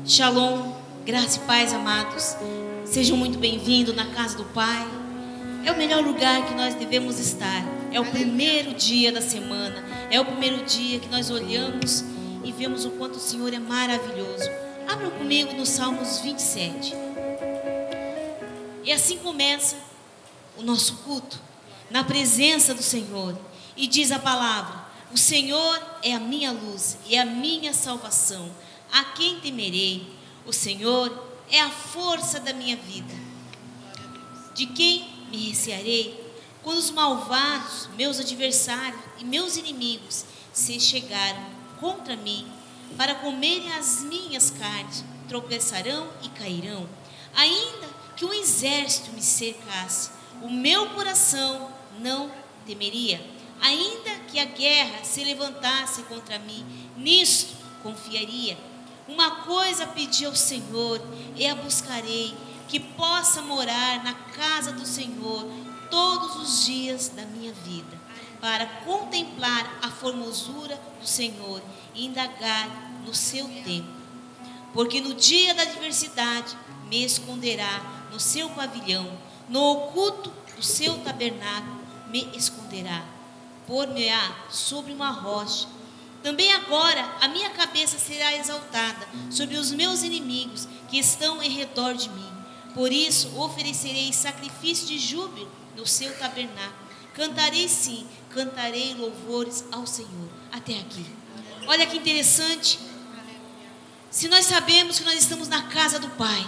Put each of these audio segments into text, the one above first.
Shalom, graça e paz, amados. Sejam muito bem-vindos na casa do Pai. É o melhor lugar que nós devemos estar. É o primeiro dia da semana. É o primeiro dia que nós olhamos e vemos o quanto o Senhor é maravilhoso. Abram comigo no Salmos 27. E assim começa o nosso culto, na presença do Senhor. E diz a palavra: o Senhor é a minha luz e a minha salvação. A quem temerei? O Senhor é a força da minha vida. De quem me recearei? Quando os malvados, meus adversários e meus inimigos se chegaram contra mim para comerem as minhas carnes, tropeçarão e cairão. Ainda que um exército me cercasse, o meu coração não temeria. Ainda que a guerra se levantasse contra mim, nisto confiaria. Uma coisa pedi ao Senhor e a buscarei, que possa morar na casa do Senhor todos os dias da minha vida, para contemplar a formosura do Senhor e indagar no seu templo. Porque no dia da adversidade me esconderá no seu pavilhão, no oculto do seu tabernáculo me esconderá, pôr-me-á sobre uma rocha. Também agora a minha cabeça será exaltada sobre os meus inimigos que estão em redor de mim. Por isso oferecerei sacrifício de júbilo no seu tabernáculo. Cantarei sim, cantarei louvores ao Senhor. Até aqui. Olha que interessante. Se nós sabemos que nós estamos na casa do Pai,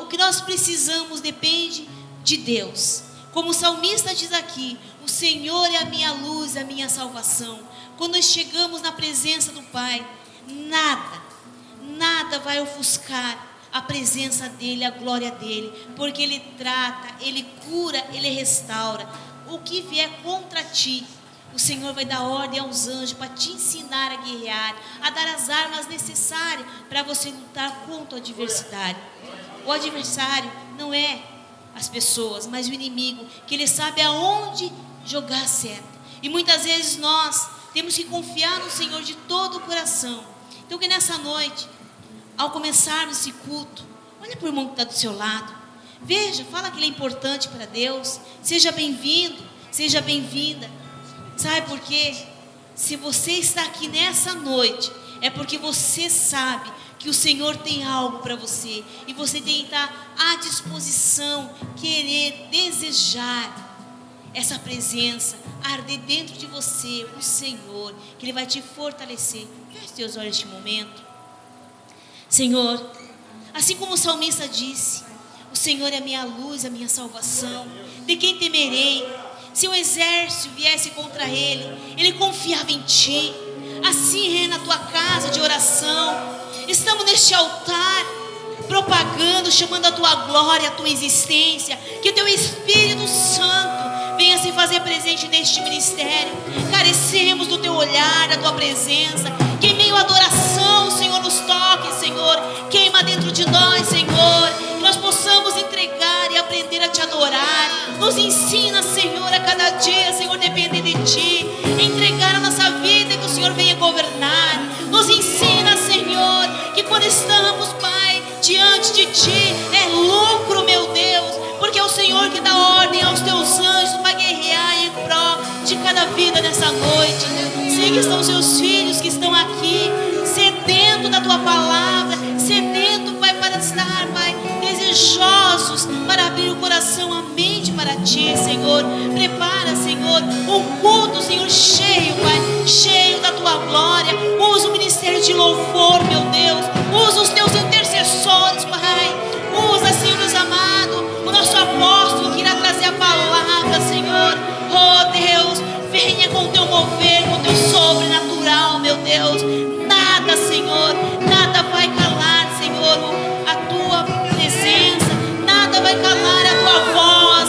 o que nós precisamos depende de Deus. Como o salmista diz aqui: o Senhor é a minha luz, a minha salvação. Quando nós chegamos na presença do Pai, nada vai ofuscar a presença dEle, a glória dEle, porque Ele trata, Ele cura, Ele restaura. O que vier contra ti, o Senhor vai dar ordem aos anjos para te ensinar a guerrear, a dar as armas necessárias para você lutar contra o adversário. O adversário não é as pessoas, mas o inimigo, que ele sabe aonde jogar a seta. E muitas vezes nós temos que confiar no Senhor de todo o coração. Então que nessa noite, ao começarmos esse culto, olha para o irmão que está do seu lado. Veja, fala que ele é importante para Deus. Seja bem-vindo, seja bem-vinda. Sabe por quê? Se você está aqui nessa noite, é porque você sabe que o Senhor tem algo para você. E você tem que estar à disposição, querer, desejar essa presença, arder dentro de você, o Senhor, que Ele vai te fortalecer. Feche os teus olhos neste momento. Senhor, assim como o salmista disse: o Senhor é a minha luz, a minha salvação. De quem temerei? Se um exército viesse contra ele, ele confiava em ti. Assim reina a tua casa de oração. Estamos neste altar, propagando, chamando a tua glória, a tua existência. Que o teu Espírito Santo venha se fazer presente neste ministério. Carecemos do teu olhar, da tua presença. Que em meio à adoração, Senhor, nos toque, Senhor. Queima dentro de nós, Senhor. Que nós possamos entregar e aprender a te adorar. Nos ensina, Senhor, a cada dia, Senhor, depender de ti. Entregar a nossa vida e que o Senhor venha governar. Nos ensina, Senhor, que quando estamos, Pai, diante de ti, é lucro, meu Deus. Porque é o Senhor que dá ordem aos teus anjos para guerrear em prol de cada vida nessa noite. Sei que estão os seus filhos que estão aqui, sedento da tua palavra, sedento, Pai, para estar, Pai, desejosos para abrir o coração, a mente para ti, Senhor. Prepara, Senhor, um culto, Senhor, cheio, Pai, cheio da tua glória. Usa o ministério de louvor, meu Deus. Usa os teus intercessores, Pai. Usa, Senhor, Deus amado, o nosso apóstolo que irá trazer a palavra, Senhor. Oh, Deus, venha com o teu mover, com o teu sobrenatural, meu Deus. Nada, Senhor, nada vai calar, Senhor, a tua presença. Nada vai calar a tua voz.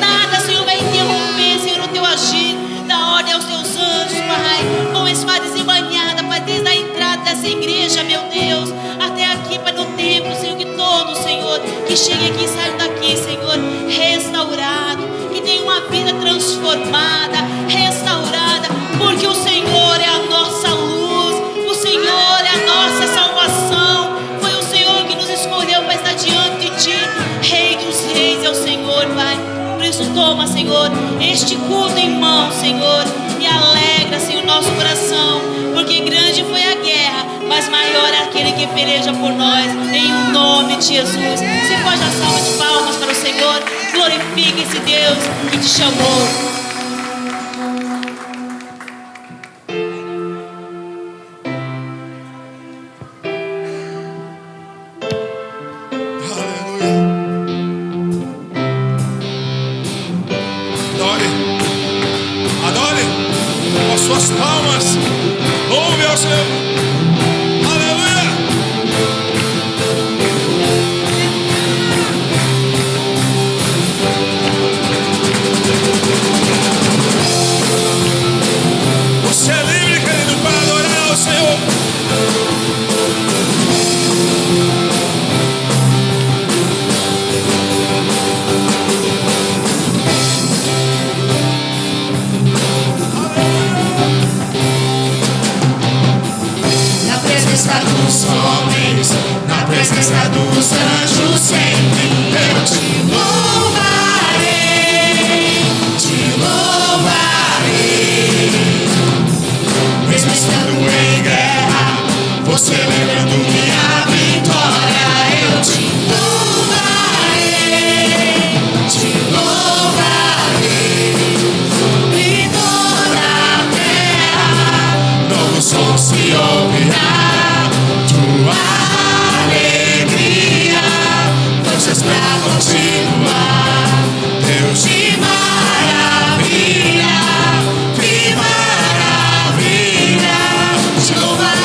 Nada, Senhor, vai interromper, Senhor, o teu agir. Dá ordem aos teus anjos, Pai, com espada desembainhada, Pai, desde a entrada dessa igreja, meu Deus, até aqui, Pai, no templo, Senhor, que todos, Senhor, que cheguem aqui e saiam daqui, Senhor, restaurado, que tenha uma vida transformada, restaurada, porque o Senhor é a nossa luz, o Senhor é a nossa salvação. Foi o Senhor, e alegra, Senhor, o nosso coração, porque grande foi a guerra, mas maior é aquele que peleja por nós, em o nome de Jesus. Você pode dar salva de palmas para o Senhor? Glorifique esse Deus que te chamou. Suas palmas, louve ao Senhor, aleluia. Você é livre, querido, para adorar ao Senhor. Dos homens, na presença dos anjos, sempre eu te louvarei, mesmo estando em guerra, você lembrando minha vitória, eu te louvarei, sobre toda a terra, novo som se ouvirá. Alegria, forças pra continuar. Deus de maravilha, que maravilha. Te louvar,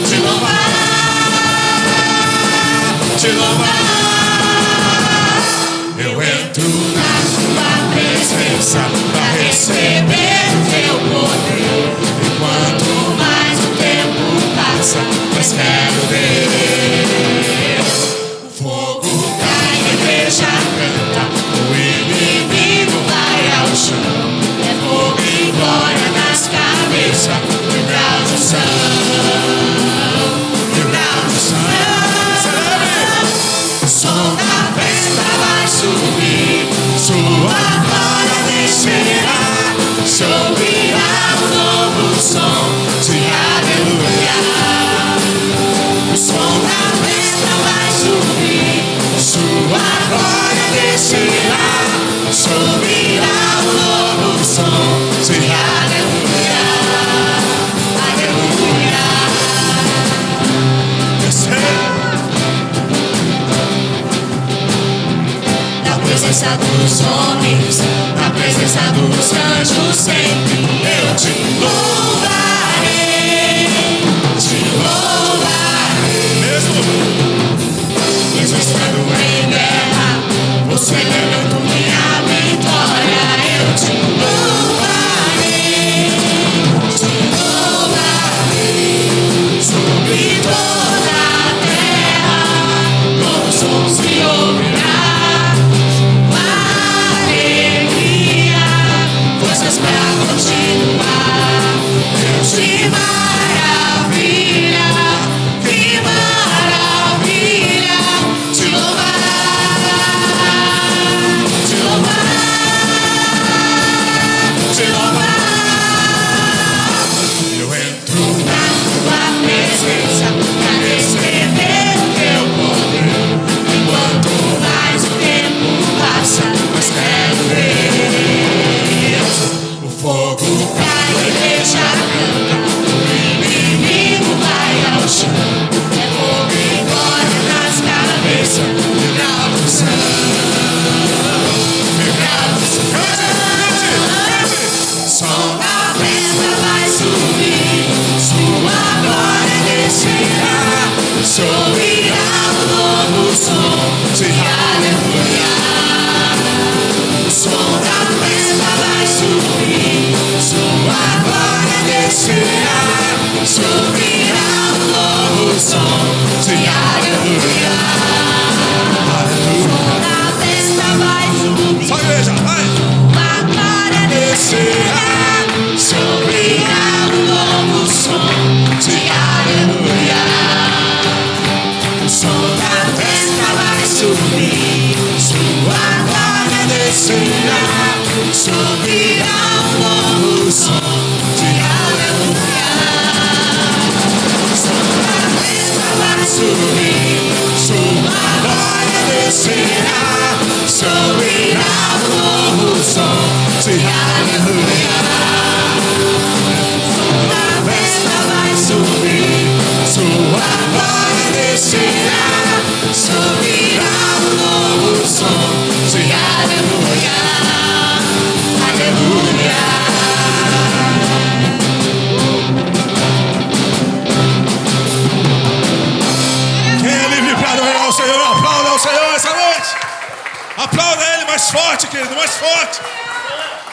te louvar, te louvar. Eu entro na tua presença pra receber teu poder. Enquanto mais o tempo passa, eu espero Deus. O fogo cai, a igreja canta, o inimigo vai ao chão. É fogo e glória nas cabeças, mil graus de unção, mil graus de unção. O som da festa vai subir, sua glória descerá, se ouvirá um novo som de aleluia. O som da festa vai subir, sua glória descerá, se ouvirá um novo som de aleluia, aleluia. Na presença dos homens, na presença dos anjos, sempre eu te louvarei, mesmo estando em guerra, você lembrando minha vitória, eu te louvarei, sobre toda a terra, novo som se ouvirá. Forças pra continuar. Deus de maravilha, que maravilha. Te louvar, te louvar, te louvar. Eu entro na tua presença pra receber o teu poder. Enquanto mais o tempo passa, mais quero ver. O fogo cai, a igreja canta, o inimigo vai ao chão. É fogo e glória nas cabeças, mil graus de unção, mil graus de unção. Som da festa vai subir, sua glória descerá, se ouvirá um novo som de aleluia. O som da festa vai subir, sua glória descerá, se ouvirá um novo som de aleluia. O som da festa vai subir, só igreja, vai. A glória descerá, se ouvirá um novo som de aleluia. O som da festa vai subir, sua glória descerá, se descerá, subirá um novo som de aleluia, aleluia. Quem é livre para adorar o Senhor, aplauda ao Senhor essa noite. Aplauda Ele mais forte, querido, mais forte.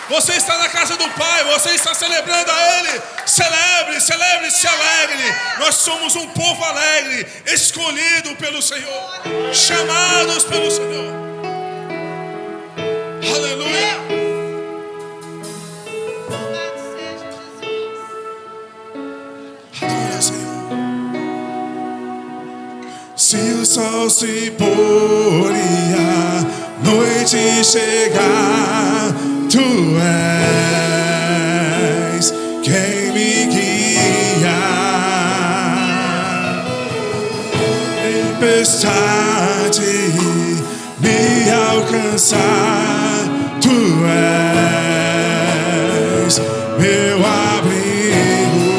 Você está na casa do Pai, você está celebrando a Ele. Celebre, celebre, se alegre. Nós somos um povo alegre, escolhido pelo Senhor, chamados pelo Senhor. Aleluia. Adore, Senhor. Se o sol se pôr e a noite chegar, Tu és quem me guia. Tempestade me alcançar, Tu és meu abrigo.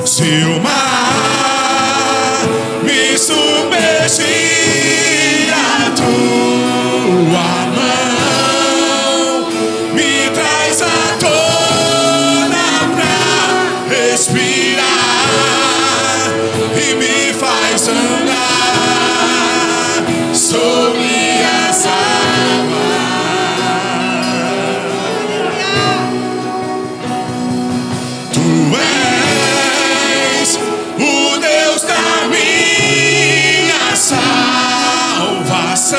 Se o mar me submergir, a Tua mão me traz à tona pra respirar e me faz andar sobre as águas. Tu és o Deus da minha salvação.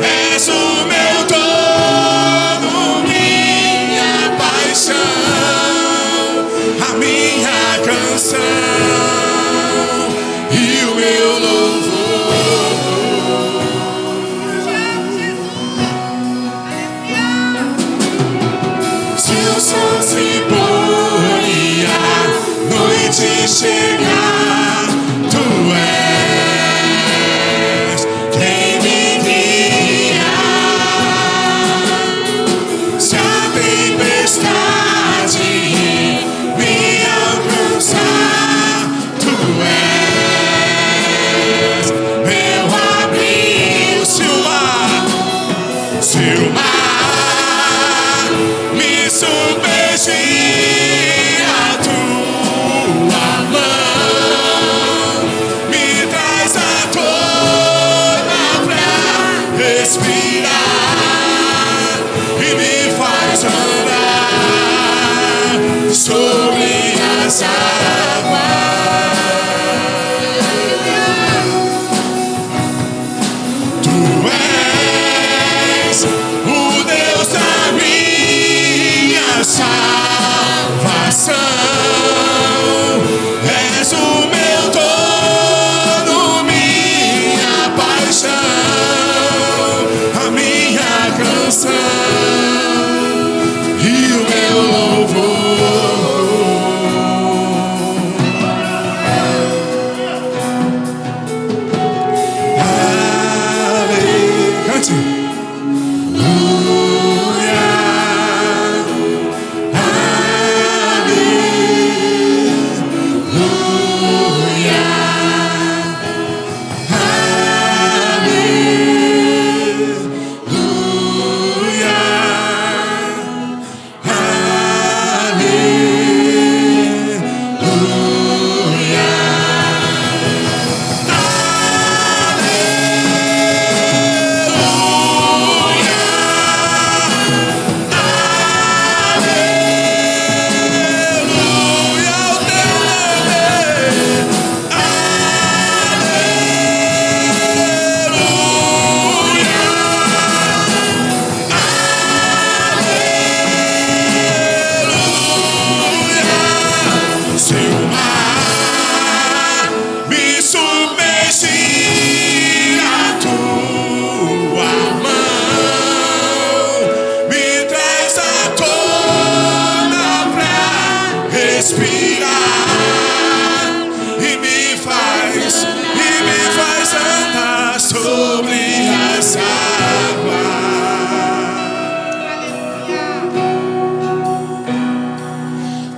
És o meu dono, minha paixão, a minha canção e o meu louvor. Se o sol se pôr e a noite chegar, Tu és quem me guia. Se a tempestade me alcançar, Tu és meu abrigo. Se o mar me submergir, a Tua mão me traz à tona pra respirar e me faz andar sobre as águas. Tu és o Deus da minha salvação. És o meu dono, minha paixão, a minha canção e o meu louvor. Aleluia. Cante.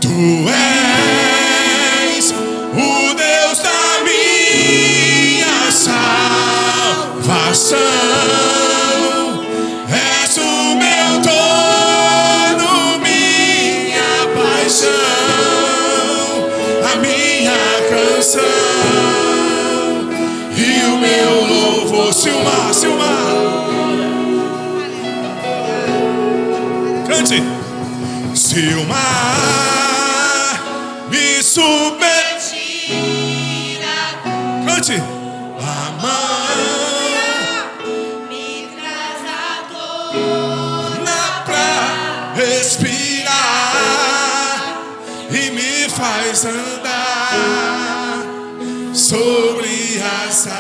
Tu és o Deus salvação. És o meu dono, minha paixão, a minha canção e o meu louvor. Silmar, cante. Se o mar me submergir, cante. A mão me traz a dor pra respirar e me faz andar sobre as águas.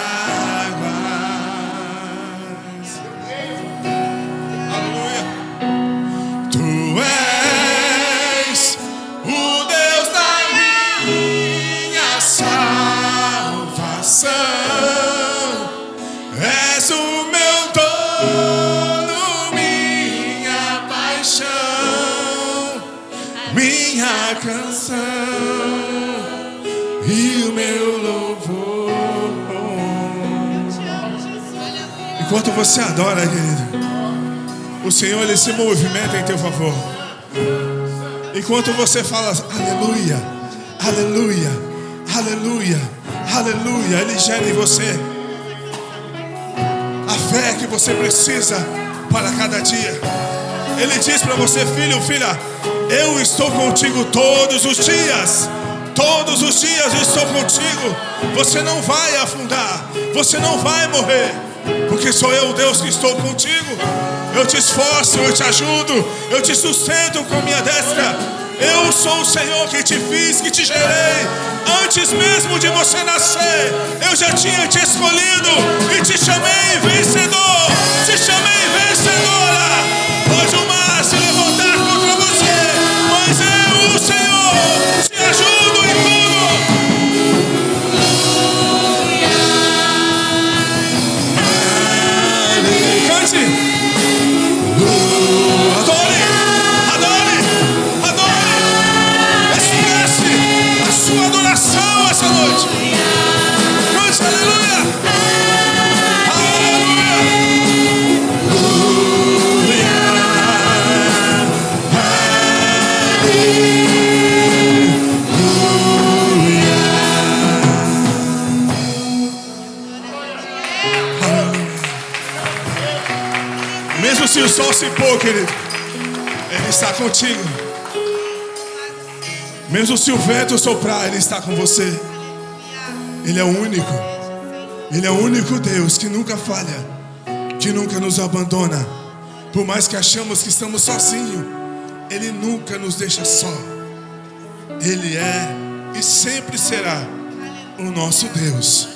Aleluia. Tu és o Deus da minha salvação. És o meu dono, minha paixão, minha canção e o meu louvor. Enquanto você adora, querido, o Senhor, Ele se movimenta em teu favor. Enquanto você fala aleluia, aleluia, aleluia, aleluia, Ele gera em você a fé que você precisa para cada dia. Ele diz para você: filho, filha, eu estou contigo todos os dias. Todos os dias eu estou contigo. Você não vai afundar, você não vai morrer, porque sou eu, Deus, que estou contigo. Eu te esforço, eu te ajudo, eu te sustento com minha destra. Eu sou o Senhor que te fiz, que te gerei. Antes mesmo de você nascer, eu já tinha te escolhido e te chamei vencedor. Te chamei vencedora. Pode o mar se levantar contra você, mas eu, o Senhor, te ajudo em tudo. Cante. Adore, adore, adore. Expresse a sua adoração essa noite. Cante aleluia. Mesmo se o sol se pôr, querido, Ele está contigo. Mesmo se o vento soprar, Ele está com você. Ele é o único. Ele é o único Deus que nunca falha, que nunca nos abandona. Por mais que achamos que estamos sozinhos, Ele nunca nos deixa só. Ele é e sempre será o nosso Deus.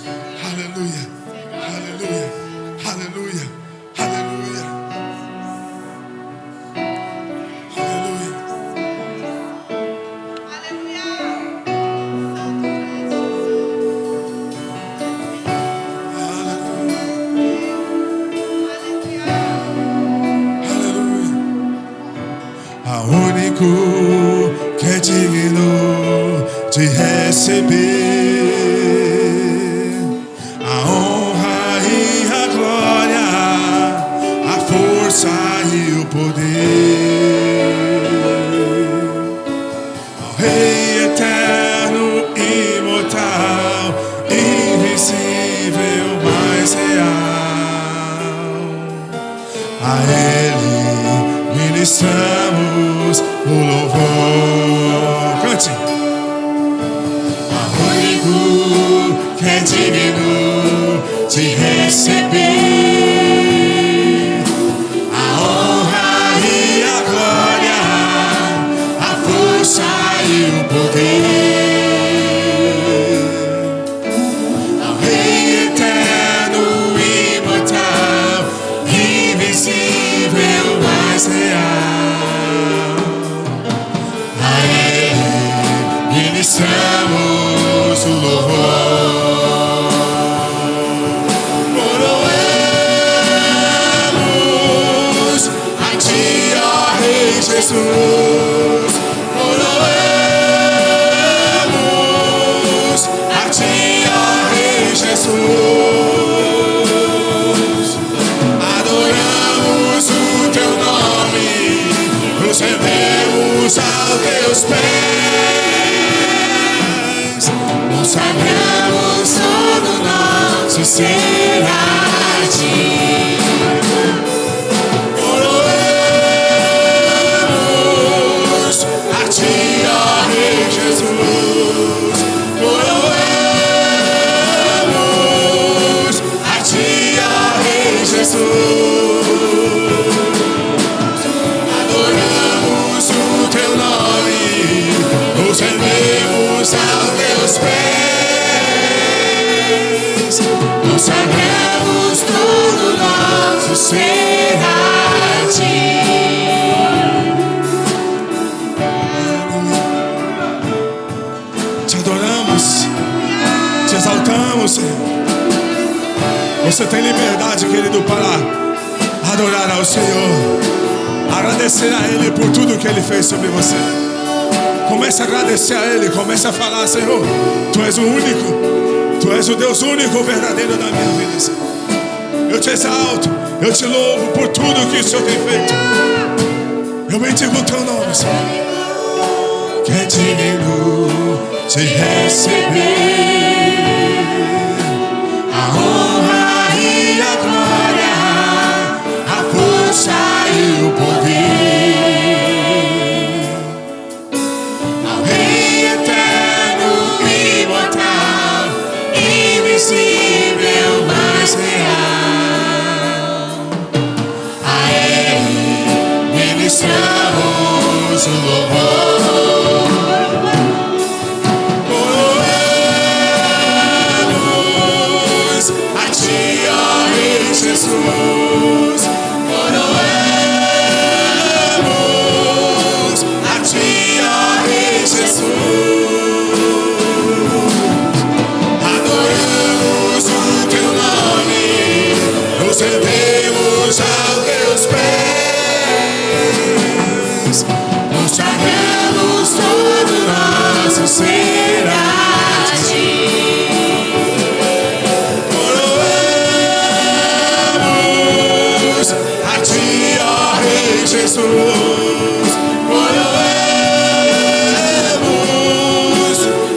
Aleluia, aleluia, aleluia, aleluia, que é digno de receber a honra e a glória, a força e o poder. Ao Rei eterno, imortal, invisível, mais real, a Ele ministramos o louvor. Cante. Ao único que é digno de receber a honra e a glória, a força e o poder. Ao Rei eterno, imortal, invisível, mais real, ministramos o louvor. Coroa ser a ti. Coroamos a ti, ó Rei Jesus. Coroamos a ti, ó Rei Jesus. Adoramos o teu nome, nos rendemos aos teus pés. Consagramos todo nosso ser a ti. Te adoramos, te exaltamos, Senhor. Você tem liberdade, querido, para adorar ao Senhor, agradecer a Ele por tudo que Ele fez sobre você. Comece a agradecer a Ele, comece a falar: Senhor, Tu és o único, Tu és o Deus único, verdadeiro da minha vida, Senhor. Eu te exalto, eu te louvo por tudo que o Senhor tem feito. Eu bendigo o Teu nome, Senhor. Que é digno de receber a honra e a glória, a força e o poder, ao Rei eterno, imortal, invisível, mas real. A Ele ministramos o louvor. Jesus, coroamos a ti, ó Rei Jesus. Adoramos o teu nome, nos rendemos aos teus pés. Consagramos todo nosso ser a ti. Jesus, coroamos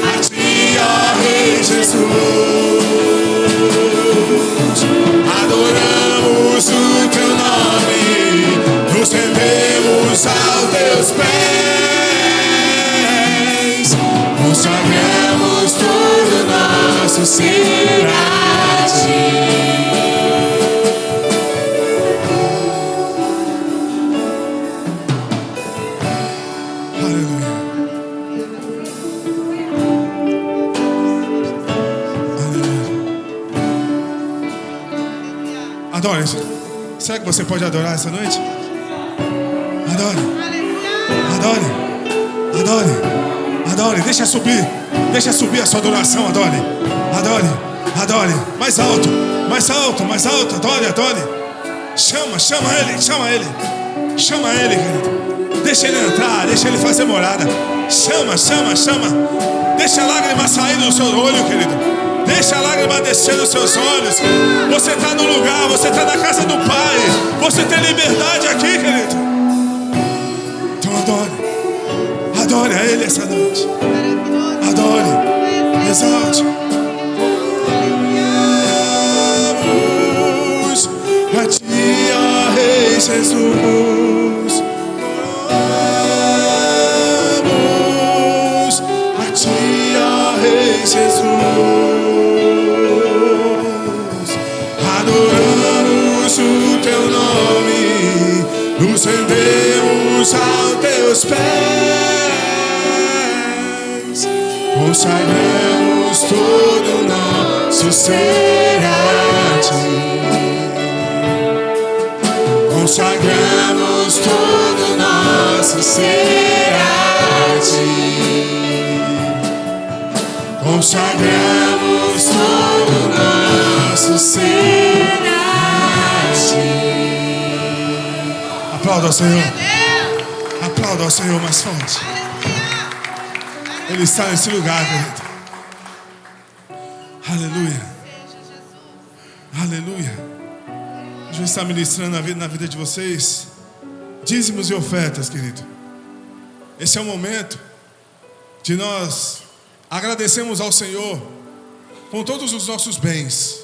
a ti, ó Rei Jesus. Adoramos o teu nome, nos rendemos aos teus pés. Consagramos todo nosso ser a ti. Adore. Será que você pode adorar essa noite? Adore. Adore. Adore. Adore. Deixa subir a sua adoração. Adore. Adore. Adore. Mais alto. Mais alto. Mais alto. Adore. Adore. Chama Ele. Chama Ele. Chama Ele, querido. Deixa Ele entrar. Deixa Ele fazer morada. Chama. Deixa a lágrima sair do seu olho, querido. Deixa a lágrima descer nos seus olhos. Você está no lugar, você está na casa do Pai. Você tem liberdade aqui, querido. Então adore. Adore a Ele essa noite. Adore. Exalte. Adoramos a ti, ó Rei Jesus. Adoramos a ti, ó Rei Jesus. Adoramos o teu nome, nos rendemos aos teus pés. Consagramos todo o nosso ser a ti. Consagramos todo o nosso ser a ti. Consagramos todo o nosso ser a ti. Aplauda ao Senhor. Aplauda ao Senhor mais forte. Ele está nesse lugar, querido. Aleluia. Aleluia. Jesus está ministrando na vida de vocês dízimos e ofertas, querido. Esse é o momento de nós agradecermos ao Senhor com todos os nossos bens.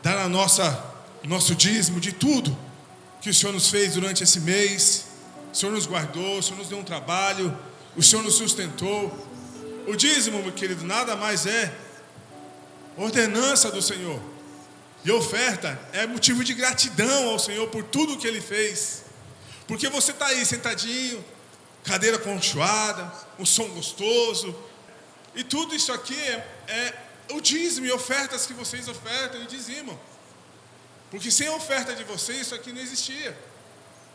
dar nosso dízimo de tudo que o Senhor nos fez durante esse mês. O Senhor nos guardou, o Senhor nos deu um trabalho, o Senhor nos sustentou. O dízimo, meu querido, nada mais é ordenança do Senhor. E oferta é motivo de gratidão ao Senhor por tudo que Ele fez. Porque você está aí sentadinho, cadeira conchoada, um som gostoso. E tudo isso aqui é o dízimo e ofertas que vocês ofertam e dizimam. Porque sem a oferta de vocês, isso aqui não existia.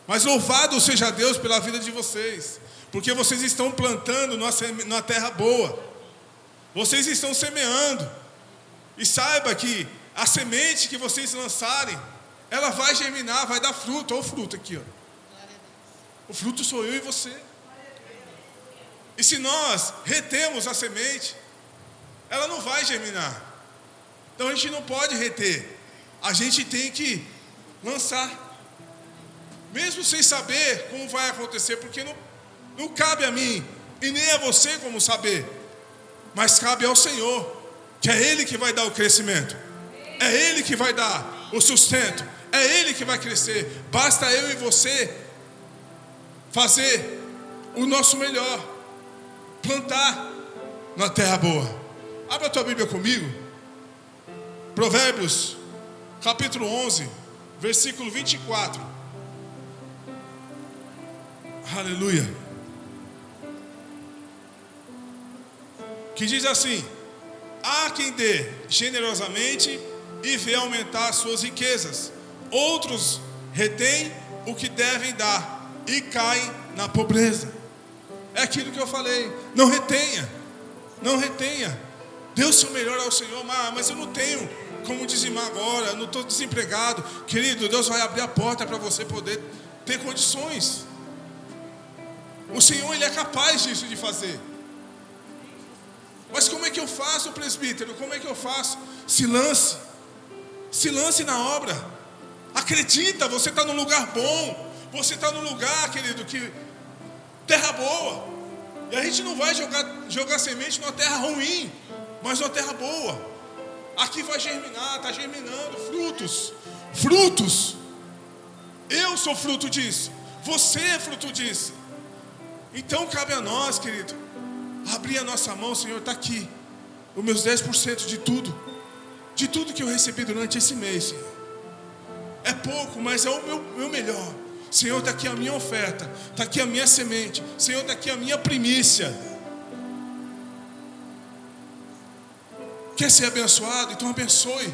Mas louvado seja Deus pela vida de vocês. Porque vocês estão plantando numa terra boa. Vocês estão semeando. E saiba que a semente que vocês lançarem, ela vai germinar, vai dar fruto. Olha o fruto aqui, ó. O fruto sou eu e você. E se nós retemos a semente, ela não vai germinar. Então a gente não pode reter. A gente tem que lançar. Mesmo sem saber como vai acontecer, porque não cabe a mim e nem a você como saber. Mas cabe ao Senhor, que é Ele que vai dar o crescimento. É Ele que vai dar o sustento. É Ele que vai crescer. Basta eu e você fazer o nosso melhor. Plantar na terra boa. Abra a tua Bíblia comigo. Provérbios, capítulo 11, versículo 24. Aleluia. Que diz assim: há quem dê generosamente e vê aumentar suas riquezas. Outros retêm o que devem dar e caem na pobreza. É aquilo que eu falei. Não retenha. Não retenha. Dê o seu melhor ao Senhor. Mas eu não tenho como dizimar agora. Eu não estou desempregado. Querido, Deus vai abrir a porta para você poder ter condições. O Senhor, Ele é capaz disso de fazer. Mas como é que eu faço, presbítero? Como é que eu faço? Se lance. Se lance na obra. Acredita, você está num lugar bom. Você está num lugar, querido, que terra boa. E a gente não vai jogar semente numa terra ruim, mas numa terra boa. Aqui vai germinar, está germinando frutos. Frutos. Eu sou fruto disso. Você é fruto disso. Então cabe a nós, querido, abrir a nossa mão. Senhor, está aqui os meus 10% de tudo que eu recebi durante esse mês, Senhor. É pouco, mas é o meu melhor. Senhor, está aqui a minha oferta, está aqui a minha semente. Senhor, está aqui a minha primícia. Quer ser abençoado? Então abençoe.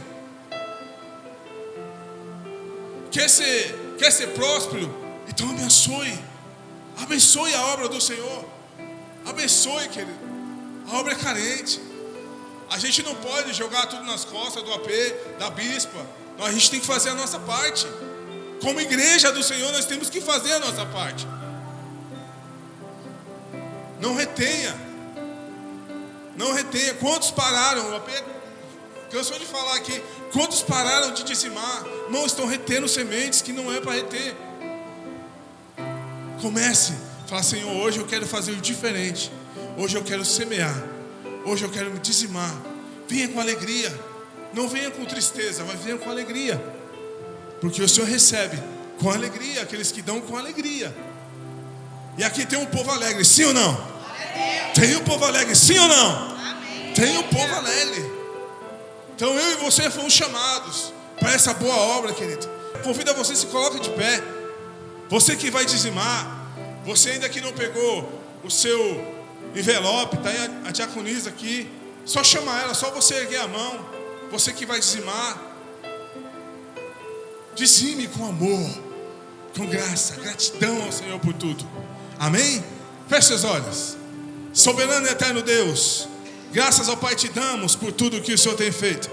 Quer ser próspero? Então abençoe. Abençoe a obra do Senhor. Abençoe, querido. A obra é carente. A gente não pode jogar tudo nas costas do AP, da bispa. A gente tem que fazer a nossa parte. Como igreja do Senhor, nós temos que fazer a nossa parte. Não retenha. Não retenha. Quantos pararam? O AP cansou de falar aqui. Quantos pararam de dizimar? Não estão retendo sementes que não é para reter. Comece, fala: Senhor, hoje eu quero fazer o diferente. Hoje eu quero semear. Hoje eu quero me dizimar. Venha com alegria. Não venha com tristeza, mas venha com alegria. Porque o Senhor recebe com alegria aqueles que dão com alegria. E aqui tem um povo alegre, sim ou não? Tem um povo alegre, sim ou não? Tem um povo alegre. Então eu e você fomos chamados para essa boa obra, querido. Convido a você, se coloque de pé. Você que vai dizimar, você ainda que não pegou o seu envelope, está aí a diaconisa aqui, só chama ela, só você erguer a mão. Você que vai dizimar, dizime com amor, com graça, gratidão ao Senhor por tudo. Amém? Feche seus olhos. Soberano e eterno Deus, graças ao Pai te damos por tudo que o Senhor tem feito.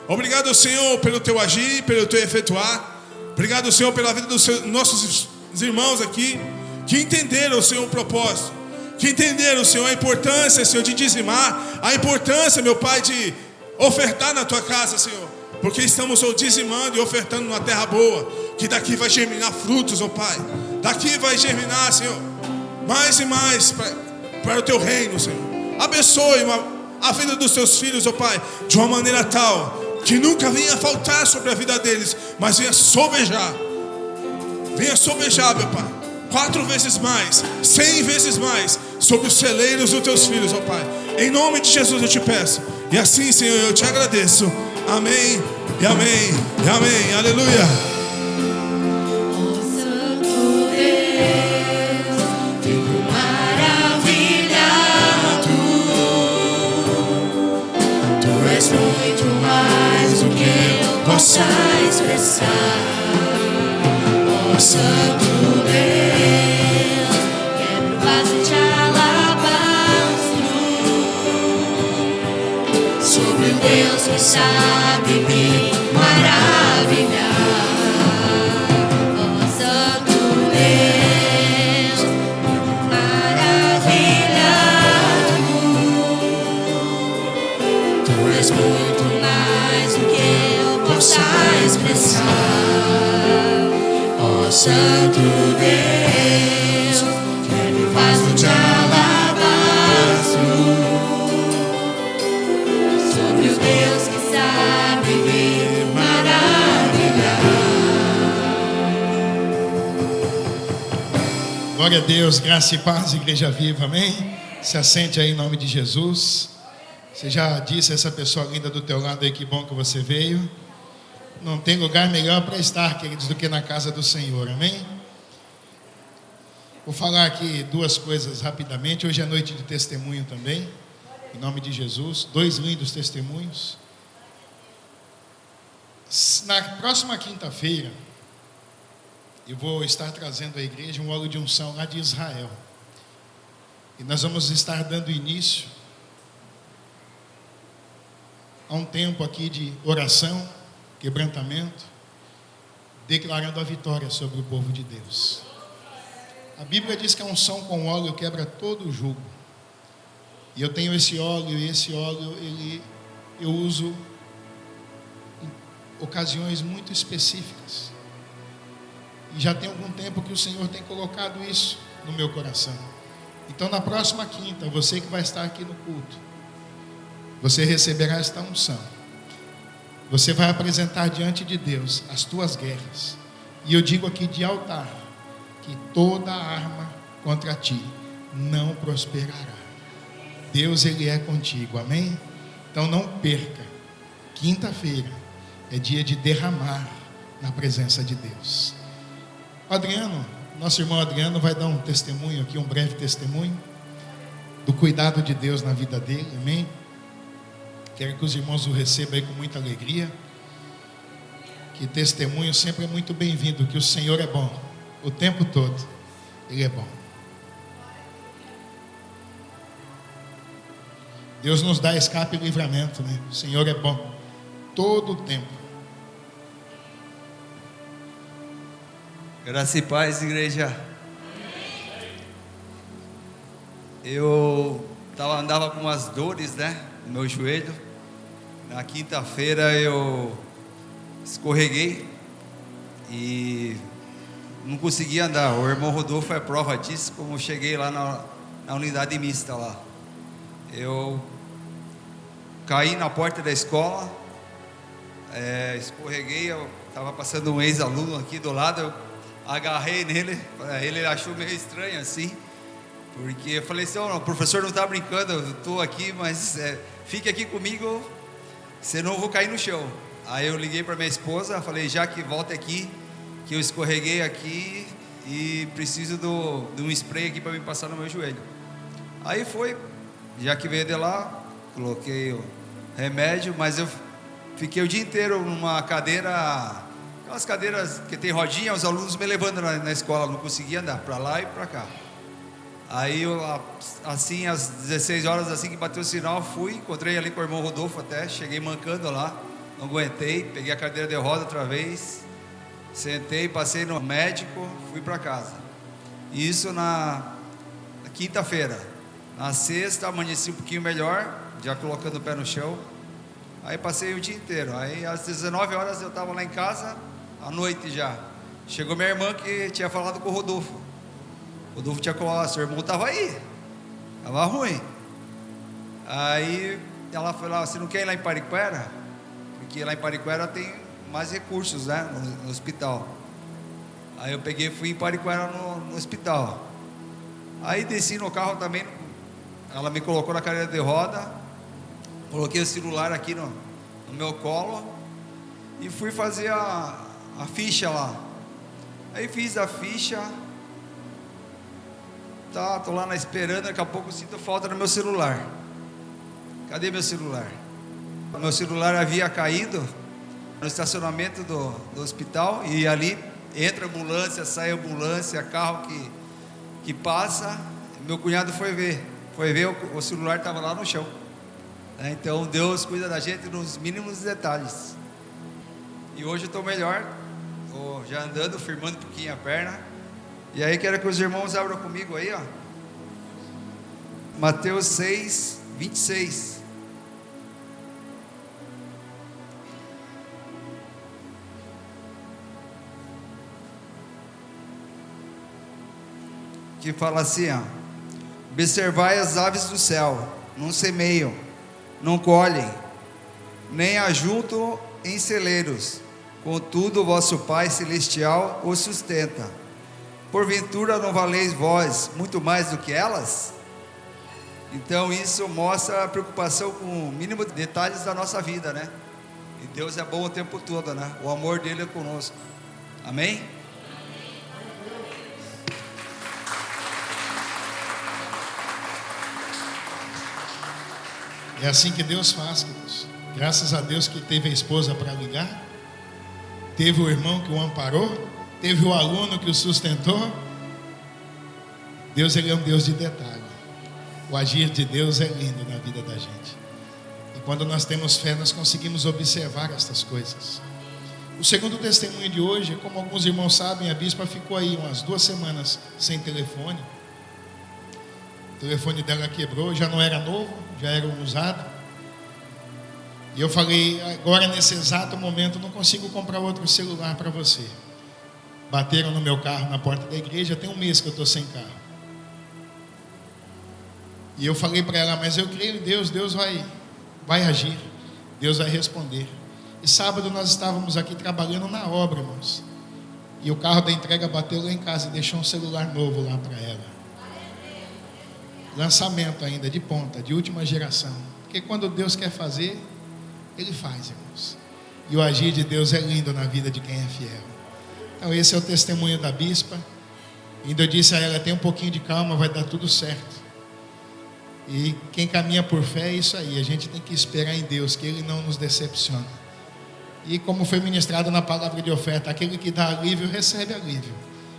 Obrigado, Senhor, pelo teu agir, pelo teu efetuar. Obrigado, Senhor, pela vida dos nossos irmãos aqui, que entenderam, Senhor, o propósito, que entenderam, Senhor, a importância, Senhor, de dizimar, a importância, meu Pai, de ofertar na tua casa, Senhor, porque estamos dizimando e ofertando numa terra boa, que daqui vai germinar frutos, ó Pai, daqui vai germinar, Senhor, mais e mais para o teu reino, Senhor. Abençoe a vida dos teus filhos, ó Pai, de uma maneira tal que nunca venha faltar sobre a vida deles, mas venha sobejar. Venha sobejar, meu Pai, 4 vezes mais, 100 vezes mais, sobre os celeiros dos teus filhos, ó Pai. Em nome de Jesus eu te peço. E assim, Senhor, eu te agradeço. Amém, e amém, e amém. Aleluia. Oh, Santo Deus, fico maravilhado. Tu és muito mais do que eu possa expressar. Oh, Santo Deus, quebra o vaso de alabastro sobre o Deus que sabe me maravilhar. Oh, Santo Deus, maravilhado. Tu és muito mais do que eu possa expressar. Oh, Santo Deus, quebra o vaso de alabastro sobre o Deus que sabe me maravilhar. Glória a Deus, graça e paz, Igreja Viva, amém? Se assente aí em nome de Jesus. Você já disse a essa pessoa linda do teu lado aí, que bom que você veio. Não tem lugar melhor para estar, queridos, do que na casa do Senhor, amém? Vou falar aqui 2 coisas rapidamente. Hoje é noite de testemunho também, em nome de Jesus. 2 lindos testemunhos. Na próxima quinta-feira, eu vou estar trazendo à igreja um óleo de unção lá de Israel. E nós vamos estar dando início a um tempo aqui de oração, quebrantamento, declarando a vitória sobre o povo de Deus. A Bíblia diz que a unção com óleo quebra todo o jugo. E eu tenho esse óleo, e esse óleo eu uso em ocasiões muito específicas. E já tem algum tempo que o Senhor tem colocado isso no meu coração. Então, na próxima quinta, você que vai estar aqui no culto, você receberá esta unção. Você vai apresentar diante de Deus as tuas guerras. E eu digo aqui de altar, que toda arma contra ti não prosperará. Deus, Ele é contigo, amém? Então não perca. Quinta-feira é dia de derramar na presença de Deus. O Adriano, nosso irmão Adriano, vai dar um testemunho aqui, um breve testemunho do cuidado de Deus na vida dele, amém? Quero que os irmãos o recebam aí com muita alegria. Que testemunho sempre é muito bem-vindo, que o Senhor é bom, o tempo todo, Ele é bom. Deus nos dá escape e livramento, né? O Senhor é bom, todo o tempo. Graça e paz, igreja. Eu andava com umas dores, né, no meu joelho. Na quinta-feira eu escorreguei e não consegui andar. O irmão Rodolfo é prova disso. Como eu cheguei lá na unidade mista lá, eu caí na porta da escola, escorreguei. Eu estava passando um ex-aluno aqui do lado, eu agarrei nele. Ele achou meio estranho assim, porque eu falei assim: oh, o professor não está brincando, eu estou aqui, mas fique aqui comigo, senão eu vou cair no chão. Aí eu liguei para minha esposa, falei: já que volta aqui, que eu escorreguei aqui e preciso de um spray aqui para me passar no meu joelho. Aí foi, já que veio de lá, coloquei o remédio, mas eu fiquei o dia inteiro numa cadeira, aquelas cadeiras que tem rodinha, os alunos me levando na escola, não conseguia andar para lá e para cá. Aí eu, assim, às 16 horas, assim que bateu o sinal, fui, encontrei ali com o irmão Rodolfo até, cheguei mancando lá, não aguentei, peguei a cadeira de roda outra vez, sentei, passei no médico, fui para casa. Isso na quinta-feira. Na sexta, amanheci um pouquinho melhor, já colocando o pé no chão. Aí passei o dia inteiro. Aí às 19 horas eu estava lá em casa, à noite já. Chegou minha irmã que tinha falado com o Rodolfo. O Rodolfo tinha falado: seu irmão estava aí, estava ruim. Aí ela falou: você não quer ir lá em Pariquera? porque lá em Pariquera tem mais recursos, né, no hospital. Aí eu peguei e fui em Pariquera no hospital. Aí desci no carro também, ela me colocou na cadeira de roda, coloquei o celular aqui no meu colo e fui fazer a ficha lá. Aí fiz a ficha, tá, tô lá esperando, daqui a pouco eu sinto falta do meu celular. Cadê meu celular? Meu celular havia caído no estacionamento do hospital, e ali entra ambulância, sai ambulância, carro que passa. Meu cunhado foi ver o celular estava lá no chão. Então Deus cuida da gente nos mínimos detalhes. E hoje eu estou melhor, estou já andando, firmando um pouquinho a perna. E aí quero que os irmãos abram comigo aí, ó, Mateus 6, 26. Que fala assim, ó: observai as aves do céu, não semeiam, não colhem, nem ajuntam em celeiros, contudo o vosso Pai Celestial os sustenta. Porventura não valeis vós muito mais do que elas? Então isso mostra a preocupação com o mínimo de detalhes da nossa vida, né? E Deus é bom o tempo todo, né? O amor dele é conosco. Amém? É assim que Deus faz, queridos. Graças a Deus que teve a esposa para ligar, teve o irmão que o amparou, teve o aluno que o sustentou. Deus, ele é um Deus de detalhe. O agir de Deus é lindo na vida da gente. E quando nós temos fé, nós conseguimos observar estas coisas. O segundo testemunho de hoje, como alguns irmãos sabem, a bispa ficou aí umas 2 semanas sem telefone. O telefone dela quebrou, já não era novo, já era usado. E eu falei, agora nesse exato momento não consigo comprar outro celular para você. Bateram no meu carro na porta da igreja, tem 1 mês que eu estou sem carro. E eu falei para ela, mas eu creio em Deus, Deus vai agir, Deus vai responder. E sábado nós estávamos aqui trabalhando na obra, irmãos. E o carro da entrega bateu lá em casa e deixou um celular novo lá para ela. Lançamento ainda, de ponta, de última geração. Porque quando Deus quer fazer, Ele faz, irmãos. E o agir de Deus é lindo na vida de quem é fiel. Então esse é o testemunho da bispa. Ainda eu disse a ela, tem um pouquinho de calma, vai dar tudo certo. E quem caminha por fé é isso aí. A gente tem que esperar em Deus, que Ele não nos decepciona. E como foi ministrado na palavra de oferta, aquele que dá alívio, recebe alívio.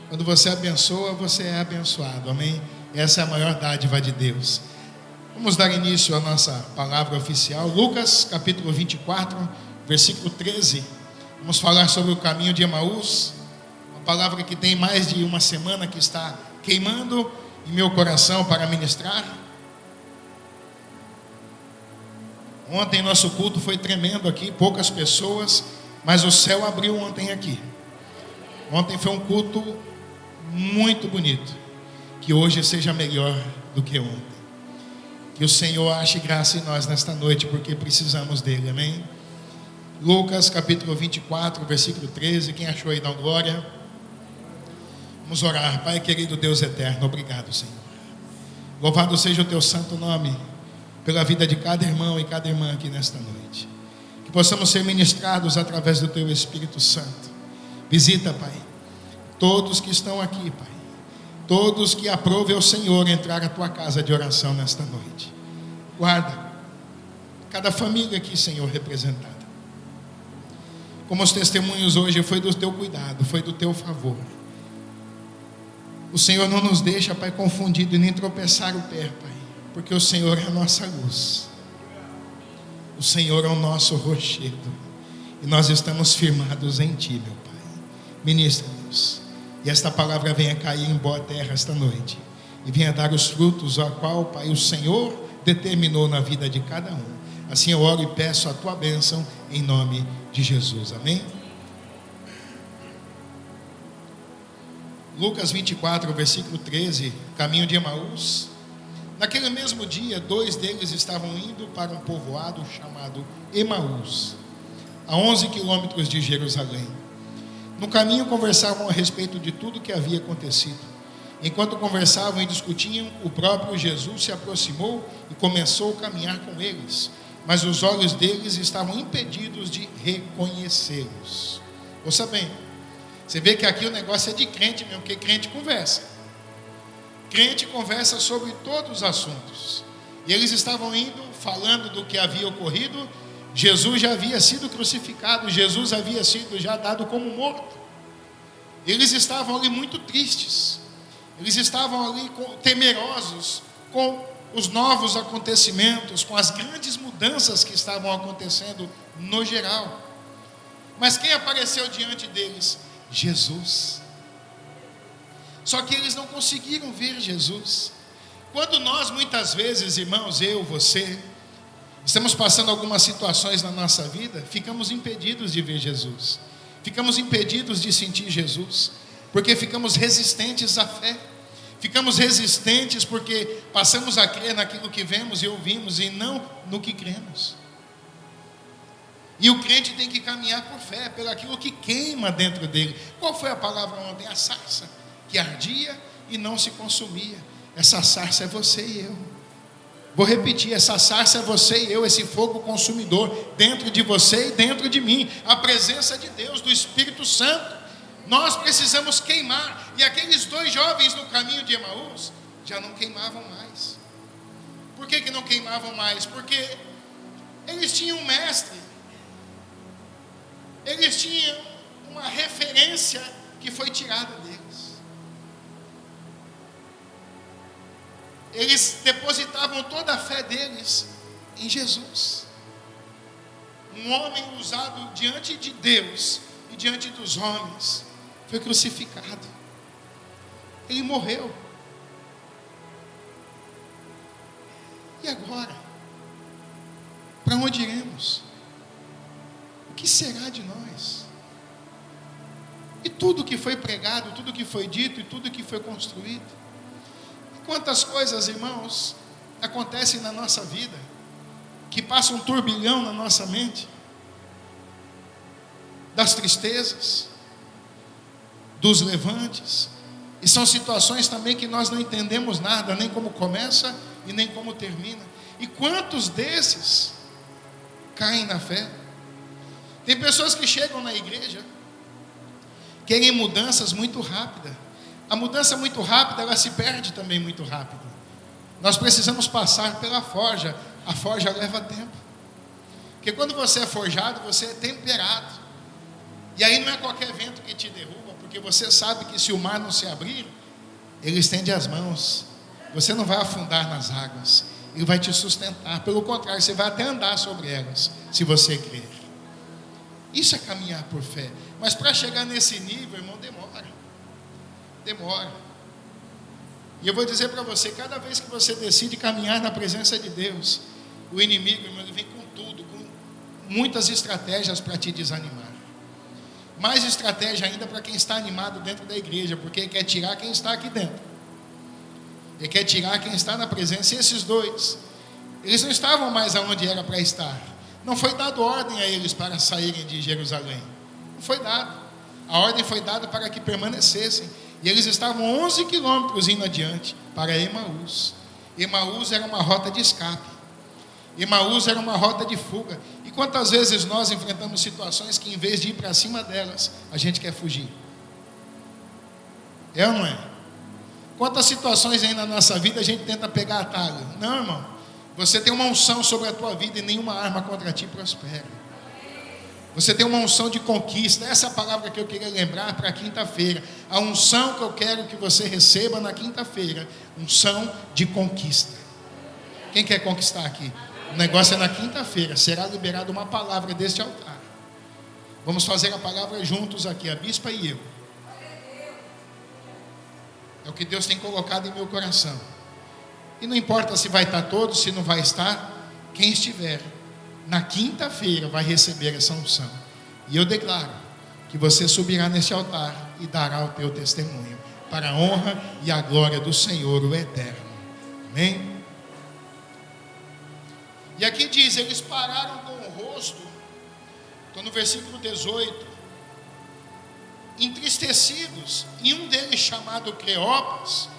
Quando você abençoa, você é abençoado, amém? Essa é a maior dádiva de Deus. Vamos dar início à nossa palavra oficial. Lucas capítulo 24, versículo 13. Vamos falar sobre o caminho de Emaús. Uma palavra que tem mais de 1 semana que está queimando em meu coração para ministrar. Ontem nosso culto foi tremendo aqui, poucas pessoas, mas o céu abriu ontem aqui. Ontem foi um culto muito bonito. Que hoje seja melhor do que ontem. Que o Senhor ache graça em nós nesta noite, porque precisamos dele, amém? Lucas capítulo 24, versículo 13. Quem achou aí, dá glória. Vamos orar. Pai querido, Deus eterno, obrigado, Senhor. Louvado seja o teu santo nome pela vida de cada irmão e cada irmã aqui nesta noite. Que possamos ser ministrados através do teu Espírito Santo. Visita, Pai, todos que estão aqui, Pai. Todos que aprovem ao Senhor entrar à tua casa de oração nesta noite. Guarda cada família aqui, Senhor, representada. Como os testemunhos hoje, foi do teu cuidado, foi do teu favor. O Senhor não nos deixa, Pai, confundido e nem tropeçar o pé, Pai, porque o Senhor é a nossa luz. O Senhor é o nosso rochedo. E nós estamos firmados em Ti, meu Pai. Ministra-nos. E esta palavra venha cair em boa terra esta noite. E venha dar os frutos a qual, Pai, o Senhor determinou na vida de cada um. Assim eu oro e peço a Tua bênção em nome de Jesus. Amém? Lucas 24, versículo 13. Caminho de Emaús. Naquele mesmo dia, 2 deles estavam indo para um povoado chamado Emaús, a 11 quilômetros de Jerusalém. No caminho conversavam a respeito de tudo que havia acontecido. Enquanto conversavam e discutiam, o próprio Jesus se aproximou e começou a caminhar com eles, mas os olhos deles estavam impedidos de reconhecê-los. Ouça bem, você vê que aqui o negócio é de crente mesmo, porque crente conversa. Crente conversa sobre todos os assuntos. E eles estavam indo, falando do que havia ocorrido. Jesus já havia sido crucificado, Jesus havia sido já dado como morto. Eles estavam ali muito tristes. Eles estavam ali temerosos com os novos acontecimentos, com as grandes mudanças que estavam acontecendo no geral. Mas quem apareceu diante deles? Jesus. Só que eles não conseguiram ver Jesus. Quando nós, muitas vezes, irmãos, eu, você, estamos passando algumas situações na nossa vida, ficamos impedidos de ver Jesus. Ficamos impedidos de sentir Jesus, porque ficamos resistentes à fé. Ficamos resistentes porque passamos a crer naquilo que vemos e ouvimos e não no que cremos. E o crente tem que caminhar por fé, pelo aquilo que queima dentro dele. Qual foi a palavra ontem? A sarça, que ardia e não se consumia. Essa sarça é você e eu. Vou repetir, essa sarça é você e eu, esse fogo consumidor dentro de você e dentro de mim. A presença de Deus, do Espírito Santo. Nós precisamos queimar. E aqueles 2 jovens no caminho de Emaús já não queimavam mais. Por que não queimavam mais? Porque eles tinham um mestre. Eles tinham uma referência que foi tirada deles. Eles depositavam toda a fé deles em Jesus. Um homem usado diante de Deus e diante dos homens. Foi crucificado. Ele morreu. E agora? Para onde iremos? O que será de nós? E tudo que foi pregado, tudo que foi dito e tudo que foi construído. E quantas coisas, irmãos, acontecem na nossa vida, que passam um turbilhão na nossa mente, das tristezas, dos levantes, e são situações também que nós não entendemos nada, nem como começa e nem como termina. E quantos desses caem na fé? Tem pessoas que chegam na igreja, querem mudanças muito rápidas. A mudança muito rápida, ela se perde também muito rápido. Nós precisamos passar pela forja. A forja leva tempo. Porque quando você é forjado, você é temperado. E aí não é qualquer vento que te derruba, porque você sabe que se o mar não se abrir, ele estende as mãos. Você não vai afundar nas águas. Ele vai te sustentar. Pelo contrário, você vai até andar sobre elas, se você crer. Isso é caminhar por fé. Mas para chegar nesse nível, irmão, demora. E eu vou dizer para você, cada vez que você decide caminhar na presença de Deus, o inimigo, irmão, ele vem com tudo, com muitas estratégias para te desanimar. Mais estratégia ainda para quem está animado dentro da igreja, porque ele quer tirar quem está aqui dentro. Ele quer tirar quem está na presença. E esses 2, eles não estavam mais aonde era para estar. Não foi dado ordem a eles para saírem de Jerusalém. Não foi dado. A ordem foi dada para que permanecessem. E eles estavam 11 quilômetros indo adiante para Emaús. Emaús era uma rota de escape. Emaús era uma rota de fuga. E quantas vezes nós enfrentamos situações que, em vez de ir para cima delas, a gente quer fugir? É ou não é? Quantas situações aí na nossa vida a gente tenta pegar atalho? Não, irmão. Você tem uma unção sobre a tua vida e nenhuma arma contra ti prospera. Você tem uma unção de conquista. Essa é a palavra que eu queria lembrar para quinta-feira. A unção que eu quero que você receba na quinta-feira. Unção de conquista. Quem quer conquistar aqui? O negócio é na quinta-feira. Será liberada uma palavra deste altar. Vamos fazer a palavra juntos aqui, a bispa e eu. É o que Deus tem colocado em meu coração. E não importa se vai estar todos, se não vai estar, quem estiver na quinta-feira vai receber essa unção. E eu declaro que você subirá neste altar e dará o teu testemunho para a honra e a glória do Senhor, o Eterno. Amém? E aqui diz, eles pararam com o rosto Estou no versículo 18. Entristecidos, e um deles, chamado Cleopas,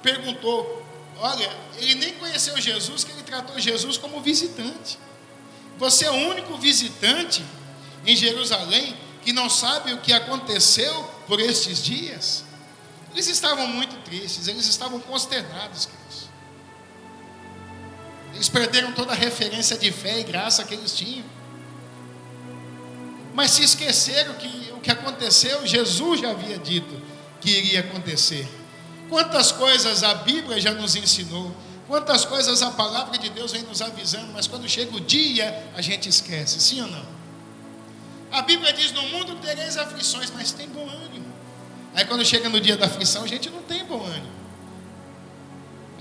perguntou: olha, ele nem conheceu Jesus, que ele tratou Jesus como visitante. Você é o único visitante em Jerusalém que não sabe o que aconteceu por estes dias? Eles estavam muito tristes, eles estavam consternados, queridos. Eles perderam toda a referência de fé e graça que eles tinham. Mas se esqueceram que o que aconteceu, Jesus já havia dito que iria acontecer. Quantas coisas a Bíblia já nos ensinou, quantas coisas a palavra de Deus vem nos avisando, mas quando chega o dia, a gente esquece, sim ou não? A Bíblia diz: no mundo tereis aflições, mas tem bom ânimo. Aí quando chega no dia da aflição, a gente não tem bom ânimo.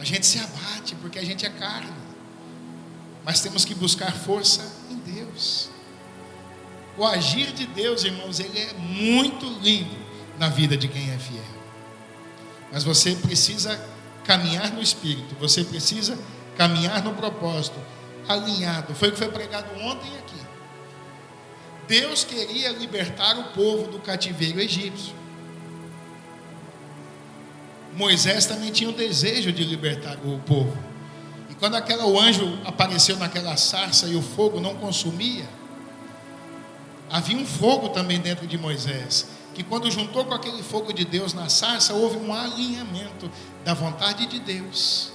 A gente se abate, porque a gente é carne. Mas temos que buscar força em Deus. O agir de Deus, irmãos, ele é muito lindo na vida de quem é fiel. Mas você precisa caminhar no Espírito, você precisa caminhar no propósito, alinhado. Foi o que foi pregado ontem aqui. Deus queria libertar o povo do cativeiro egípcio. Moisés também tinha o desejo de libertar o povo. E quando o anjo apareceu naquela sarça e o fogo não consumia, havia um fogo também dentro de Moisés, que quando juntou com aquele fogo de Deus na sarça, houve um alinhamento da vontade de Deus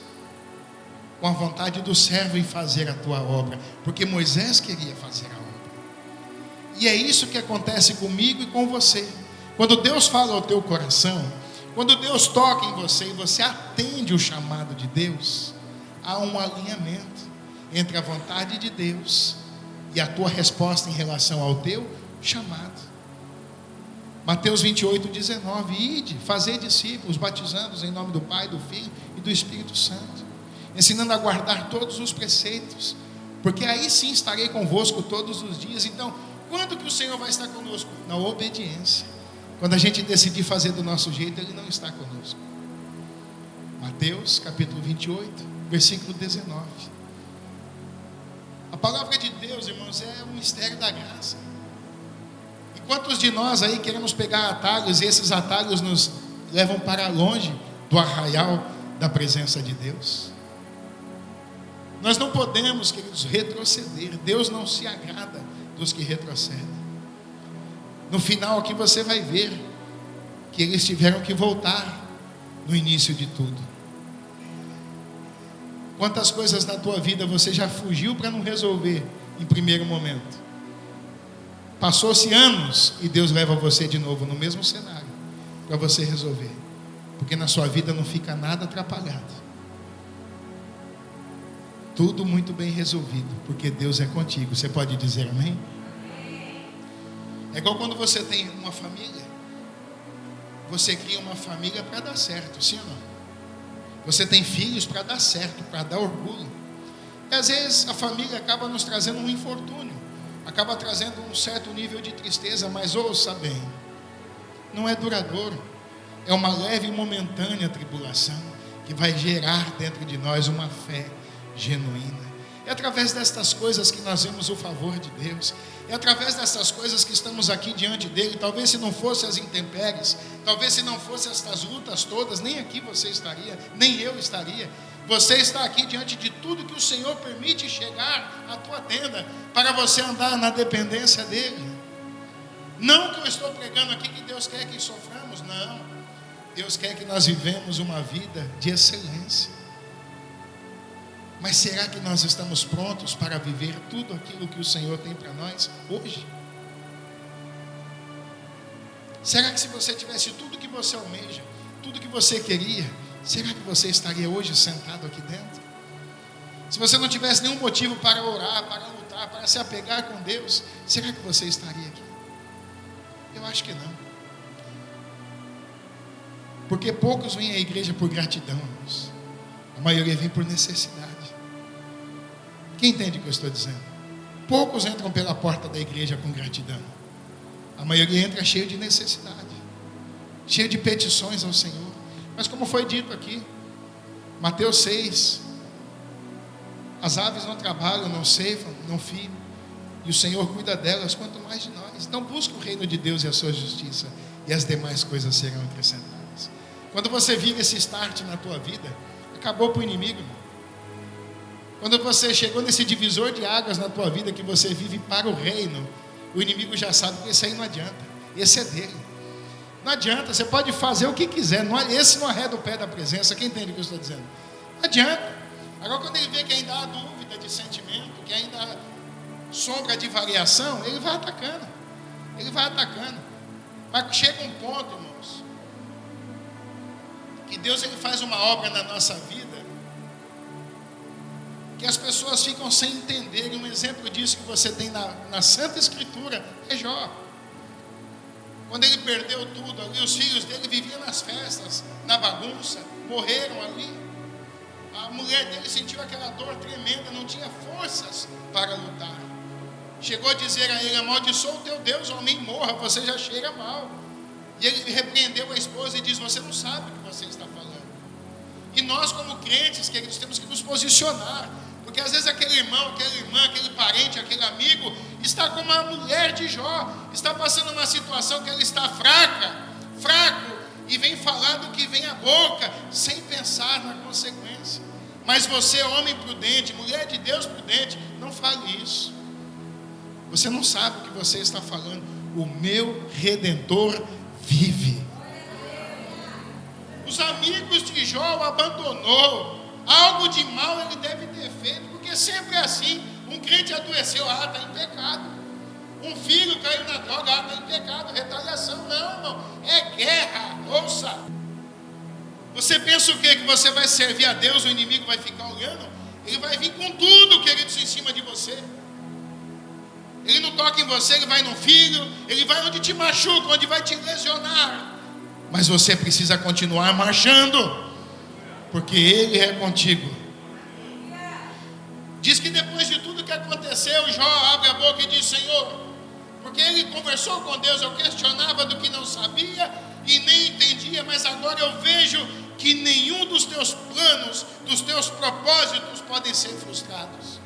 com a vontade do servo em fazer a tua obra, porque Moisés queria fazer a obra. E é isso que acontece comigo e com você. Quando Deus fala ao teu coração, quando Deus toca em você e você atende o chamado de Deus, há um alinhamento entre a vontade de Deus e a tua resposta em relação ao teu chamado. Mateus 28:19: ide, fazei discípulos, batizando-os em nome do Pai, do Filho e do Espírito Santo, ensinando a guardar todos os preceitos, porque aí sim estarei convosco todos os dias. Então, quando que o Senhor vai estar conosco? Na obediência. Quando a gente decidir fazer do nosso jeito, Ele não está conosco. Mateus capítulo 28, versículo 19. A palavra de Deus, irmãos, é um mistério da graça. E quantos de nós aí queremos pegar atalhos, e esses atalhos nos levam para longe do arraial da presença de Deus? Nós não podemos, queridos, retroceder. Deus não se agrada dos que retrocedem. No final aqui você vai ver que eles tiveram que voltar no início de tudo. Quantas coisas na tua vida você já fugiu para não resolver em primeiro momento? Passou-se anos e Deus leva você de novo no mesmo cenário para você resolver, porque na sua vida não fica nada atrapalhado, tudo muito bem resolvido, porque Deus é contigo. Você pode dizer amém? É igual quando você tem uma família, você cria uma família para dar certo, sim ou não? Você tem filhos para dar certo, para dar orgulho. E às vezes a família acaba nos trazendo um infortúnio, acaba trazendo um certo nível de tristeza, mas ouça bem, não é duradouro, é uma leve e momentânea tribulação que vai gerar dentro de nós uma fé genuína. É através destas coisas que nós vemos o favor de Deus. É através dessas coisas que estamos aqui diante dele. Talvez se não fosse as intempéries, talvez se não fosse estas lutas todas, nem aqui você estaria, nem eu estaria. Você está aqui diante de tudo que o Senhor permite chegar à tua tenda, para você andar na dependência dele. Não que eu estou pregando aqui que Deus quer que soframos, não. Deus quer que nós vivemos uma vida de excelência. Mas será que nós estamos prontos para viver tudo aquilo que o Senhor tem para nós hoje? Será que se você tivesse tudo que você almeja, tudo que você queria, será que você estaria hoje sentado aqui dentro? Se você não tivesse nenhum motivo para orar, para lutar, para se apegar com Deus, será que você estaria aqui? Eu acho que não. Porque poucos vêm à igreja por gratidão, irmãos. A maioria vem por necessidade. Quem entende o que eu estou dizendo? Poucos entram pela porta da igreja com gratidão. A maioria entra cheio de necessidade, cheio de petições ao Senhor. Mas como foi dito aqui, Mateus 6, as aves não trabalham, não ceifam, não fiam, E o Senhor cuida delas, quanto mais de nós. Então busque o reino de Deus e a sua justiça, e as demais coisas serão acrescentadas. Quando você vira esse start na tua vida, acabou para o inimigo, irmão. Quando você chegou nesse divisor de águas na tua vida, que você vive para o reino, o inimigo já sabe que esse aí não adianta, esse é dele. Não adianta, você pode fazer o que quiser, esse não arreda o pé da presença. Quem entende o que eu estou dizendo? Não adianta. Agora, quando ele vê que ainda há dúvida de sentimento, que ainda há sombra de variação, ele vai atacando. Ele vai atacando. Mas chega um ponto, irmãos, que Deus ele faz uma obra na nossa vida, que as pessoas ficam sem entender. E um exemplo disso que você tem na Santa Escritura é Jó. Quando ele perdeu tudo ali, os filhos dele viviam nas festas, na bagunça, morreram ali. A mulher dele sentiu aquela dor tremenda, não tinha forças para lutar. Chegou a dizer a ele: amaldiçoa o teu Deus, homem, morra, você já cheira mal. E ele repreendeu a esposa e diz: você não sabe o que você está falando. E nós, como crentes, queridos, temos que nos posicionar. Porque às vezes aquele irmão, aquela irmã, aquele parente, aquele amigo está como a mulher de Jó, está passando uma situação que ela está fraco, e vem falando o que vem à boca, sem pensar na consequência. Mas você, homem prudente, mulher de Deus prudente, não fale isso. Você não sabe o que você está falando. O meu Redentor vive. Os amigos de Jó o abandonou. Algo de mal ele deve ter feito, porque sempre é assim. Um crente adoeceu, está em pecado. Um filho caiu na droga, está em pecado. Retaliação, não, irmão, é guerra. Ouça. Você pensa o quê? Que você vai servir a Deus, o inimigo vai ficar olhando? Ele vai vir com tudo, queridos, em cima de você. Ele não toca em você, ele vai no filho, ele vai onde te machuca, onde vai te lesionar. Mas você precisa continuar marchando, porque Ele é contigo. Diz que depois de tudo que aconteceu, Jó abre a boca e diz: Senhor, porque ele conversou com Deus, eu questionava do que não sabia e nem entendia, mas agora eu vejo que nenhum dos teus planos, dos teus propósitos podem ser frustrados.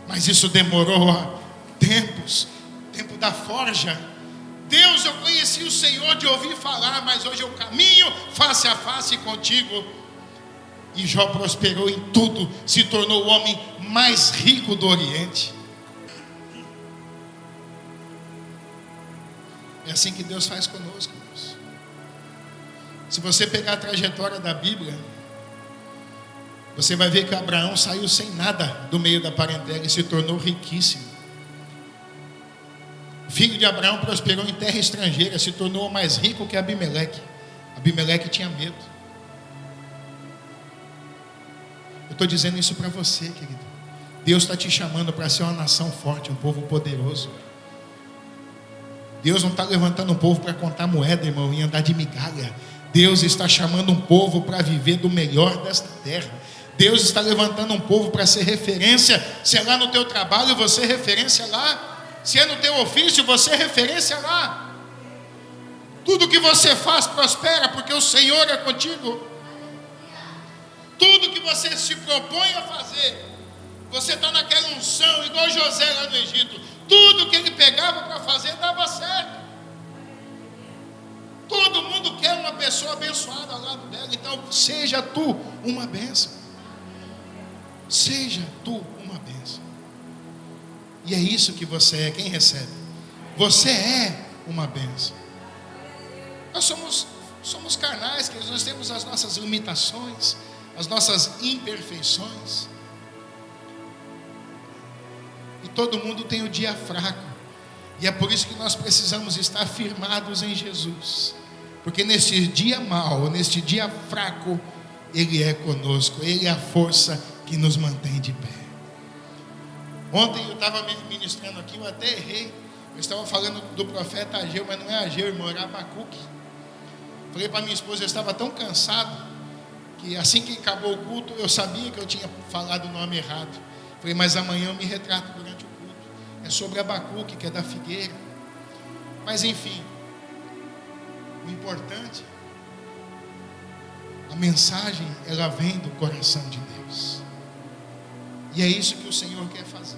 Mas isso demorou tempo da forja. Deus, eu conheci o Senhor de ouvir falar, mas hoje eu caminho face a face contigo. E Jó prosperou em tudo, se tornou o homem mais rico do Oriente. É assim que Deus faz conosco, irmãos. Se você pegar a trajetória da Bíblia, você vai ver que Abraão saiu sem nada do meio da parentela e se tornou riquíssimo. O filho de Abraão prosperou em terra estrangeira, se tornou mais rico que Abimeleque. Abimeleque tinha medo. Eu estou dizendo isso para você, querido. Deus está te chamando para ser uma nação forte, um povo poderoso. Deus não está levantando um povo para contar moeda, irmão, e andar de migalha. Deus está chamando um povo para viver do melhor desta terra. Deus está levantando um povo para ser referência. Se é lá no teu trabalho, você é referência lá. Se é no teu ofício, você é referência lá. Tudo que você faz prospera, porque o Senhor é contigo. Tudo que você se propõe a fazer, você está naquela unção, igual José lá no Egito. Tudo que ele pegava para fazer dava certo. Todo mundo quer uma pessoa abençoada ao lado dela. Então seja tu uma bênção. Seja tu uma bênção. E é isso que você é. Quem recebe? Você é uma bênção. Nós somos carnais, que nós temos as nossas limitações, as nossas imperfeições. E todo mundo tem o dia fraco. E é por isso que nós precisamos estar firmados em Jesus. Porque neste dia mau, neste dia fraco, Ele é conosco. Ele é a força que nos mantém de pé. Ontem eu estava ministrando aqui, eu até errei. Eu estava falando do profeta Ageu, mas não é Ageu, irmão, era Abacuque. Falei para minha esposa, eu estava tão cansado, que assim que acabou o culto, eu sabia que eu tinha falado o nome errado. Falei, mas amanhã eu me retrato durante o culto. É sobre Abacuque, que é da figueira. Mas enfim, o importante, a mensagem, ela vem do coração de Deus. E é isso que o Senhor quer fazer.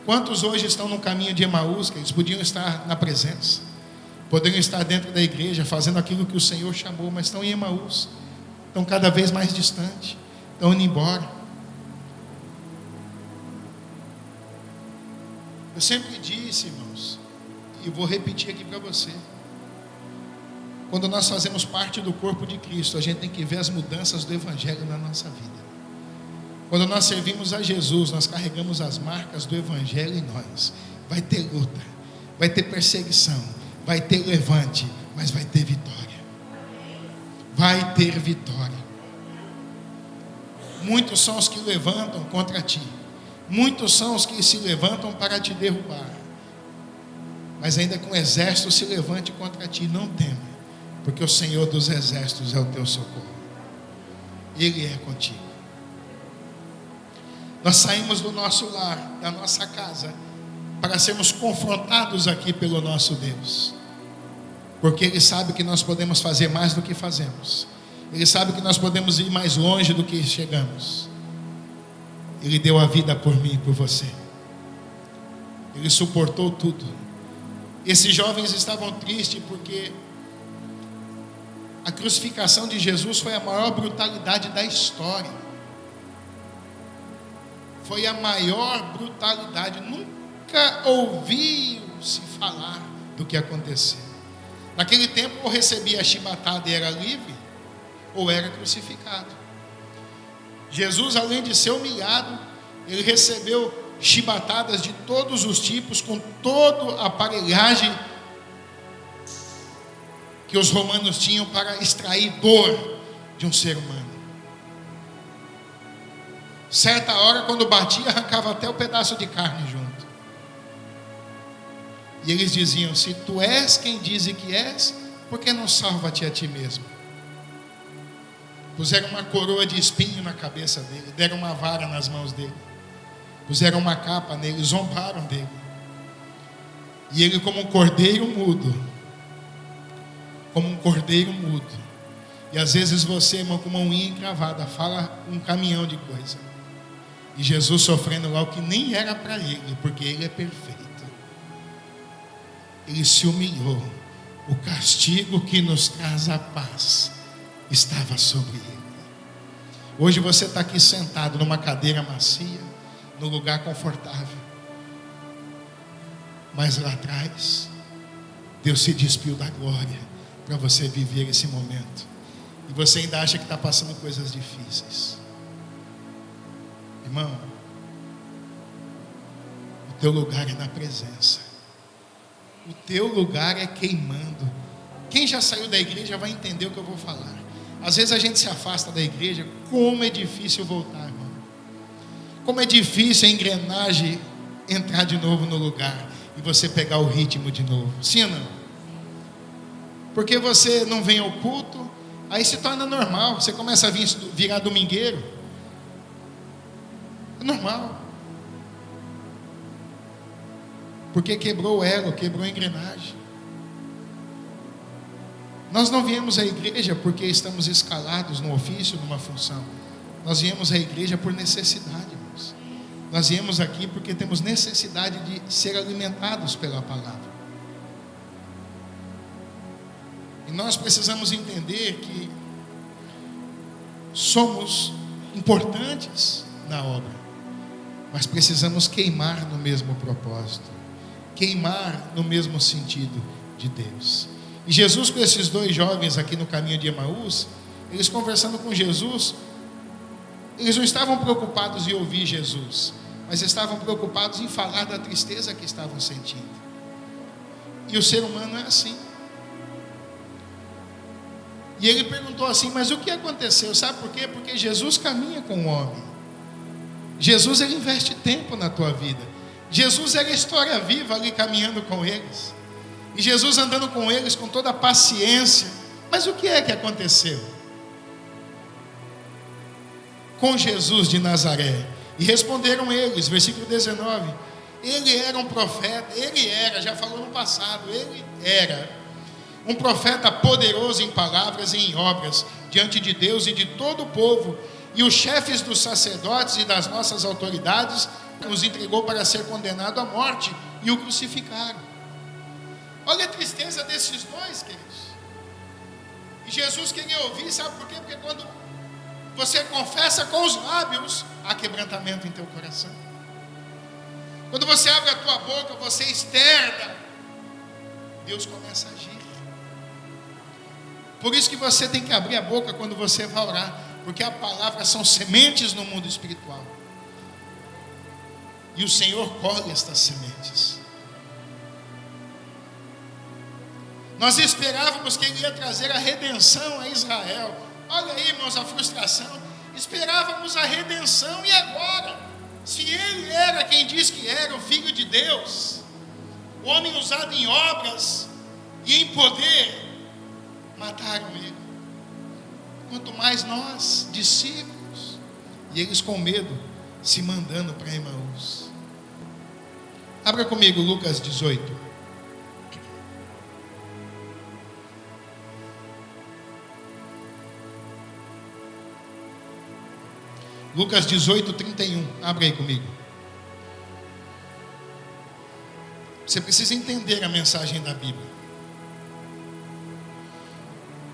Quantos hoje estão no caminho de Emaús, que eles podiam estar na presença, poderiam estar dentro da igreja, fazendo aquilo que o Senhor chamou, mas estão em Emaús, estão cada vez mais distantes, estão indo embora. Eu sempre disse, irmãos, e vou repetir aqui para você: quando nós fazemos parte do corpo de Cristo, a gente tem que ver as mudanças do Evangelho na nossa vida. Quando nós servimos a Jesus, nós carregamos as marcas do Evangelho em nós. Vai ter luta, vai ter perseguição, vai ter levante, mas vai ter vitória. Vai ter vitória. Muitos são os que levantam contra ti, muitos são os que se levantam para te derrubar, mas ainda que um exército se levante contra ti, não tema, porque o Senhor dos exércitos é o teu socorro. Ele é contigo. Nós saímos do nosso lar, da nossa casa, para sermos confrontados aqui pelo nosso Deus, porque Ele sabe que nós podemos fazer mais do que fazemos. Ele sabe que nós podemos ir mais longe do que chegamos. Ele deu a vida por mim e por você. Ele suportou tudo. Esses jovens estavam tristes porque a crucificação de Jesus foi a maior brutalidade da história. Foi a maior brutalidade. Nunca ouviu-se falar do que aconteceu. Naquele tempo, ou recebia a chibatada e era livre, ou era crucificado. Jesus, além de ser humilhado, ele recebeu chibatadas de todos os tipos, com toda a aparelhagem que os romanos tinham para extrair dor de um ser humano. Certa hora, quando batia, arrancava até o pedaço de carne junto. E eles diziam: se tu és quem diz que és, por que não salva-te a ti mesmo? Puseram uma coroa de espinho na cabeça dele, deram uma vara nas mãos dele, puseram uma capa nele, zombaram dele. E ele, como um cordeiro mudo, e às vezes você, irmão, com uma unha encravada, fala um caminhão de coisa. E Jesus sofrendo lá o que nem era para ele, porque ele é perfeito. Ele se humilhou. O castigo que nos traz a paz estava sobre ele. Hoje você está aqui sentado numa cadeira macia, num lugar confortável. Mas lá atrás, Deus se despiu da glória para você viver esse momento. E você ainda acha que está passando coisas difíceis. Irmão, o teu lugar é na presença. O teu lugar é queimando. Quem já saiu da igreja vai entender o que eu vou falar. Às vezes a gente se afasta da igreja. Como é difícil voltar, irmão. Como é difícil a engrenagem entrar de novo no lugar e você pegar o ritmo de novo. Sim ou não? Porque você não vem ao culto, aí se torna normal. Você começa a virar domingueiro. É normal. Porque quebrou o elo, quebrou a engrenagem. Nós não viemos à igreja porque estamos escalados num ofício, numa função. Nós viemos à igreja por necessidade, irmãos. Nós viemos aqui porque temos necessidade de ser alimentados pela palavra. E nós precisamos entender que somos importantes na obra, mas precisamos queimar no mesmo propósito, queimar no mesmo sentido de Deus. E Jesus, com esses dois jovens aqui no caminho de Emaús, eles conversando com Jesus, eles não estavam preocupados em ouvir Jesus, mas estavam preocupados em falar da tristeza que estavam sentindo. E o ser humano é assim. E ele perguntou assim: mas o que aconteceu? Sabe por quê? Porque Jesus caminha com o homem. Jesus, ele investe tempo na tua vida. Jesus era a história viva ali caminhando com eles. E Jesus andando com eles com toda a paciência. Mas o que é que aconteceu com Jesus de Nazaré? E responderam eles, versículo 19: ele era um profeta, ele era, já falou no passado, ele era um profeta poderoso em palavras e em obras, diante de Deus e de todo o povo. E os chefes dos sacerdotes e das nossas autoridades os entregou para ser condenado à morte e o crucificaram. Olha a tristeza desses dois, queridos. E Jesus queria ouvir, sabe por quê? Porque quando você confessa com os lábios, há quebrantamento em teu coração. Quando você abre a tua boca, você externa, Deus começa a agir. Por isso que você tem que abrir a boca quando você vai orar, porque a palavra são sementes no mundo espiritual. E o Senhor colhe estas sementes. Nós esperávamos que Ele ia trazer a redenção a Israel. Olha aí, irmãos, a frustração. Esperávamos a redenção e agora? Se Ele era quem diz que era, o Filho de Deus, o homem usado em obras e em poder, mataram Ele. Quanto mais nós, discípulos, e eles com medo, se mandando para Emaús. Abra comigo Lucas 18. Lucas 18, 31. Abre aí comigo. Você precisa entender a mensagem da Bíblia.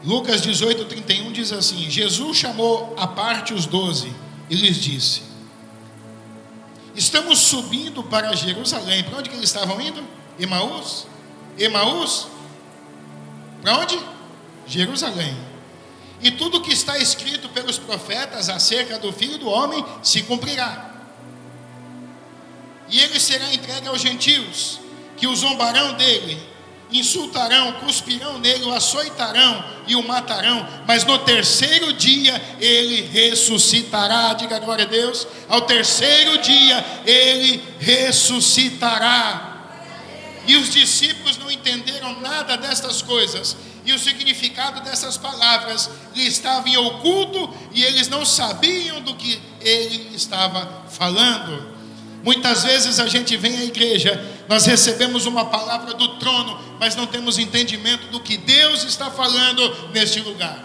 Lucas 18, 31 diz assim: Jesus chamou à parte os 12 e lhes disse: estamos subindo para Jerusalém. Para onde que eles estavam indo? Emaús? Emaús? Para onde? Jerusalém. E tudo o que está escrito pelos profetas acerca do Filho do Homem se cumprirá. E ele será entregue aos gentios, que o zombarão dele, insultarão, cuspirão nele, o açoitarão e o matarão, mas no terceiro dia ele ressuscitará. Diga glória a Deus. Ao terceiro dia ele ressuscitará. E os discípulos não entenderam nada destas coisas, e o significado dessas palavras lhe estava em oculto, e eles não sabiam do que ele estava falando. Muitas vezes a gente vem à igreja, nós recebemos uma palavra do trono, mas não temos entendimento do que Deus está falando neste lugar.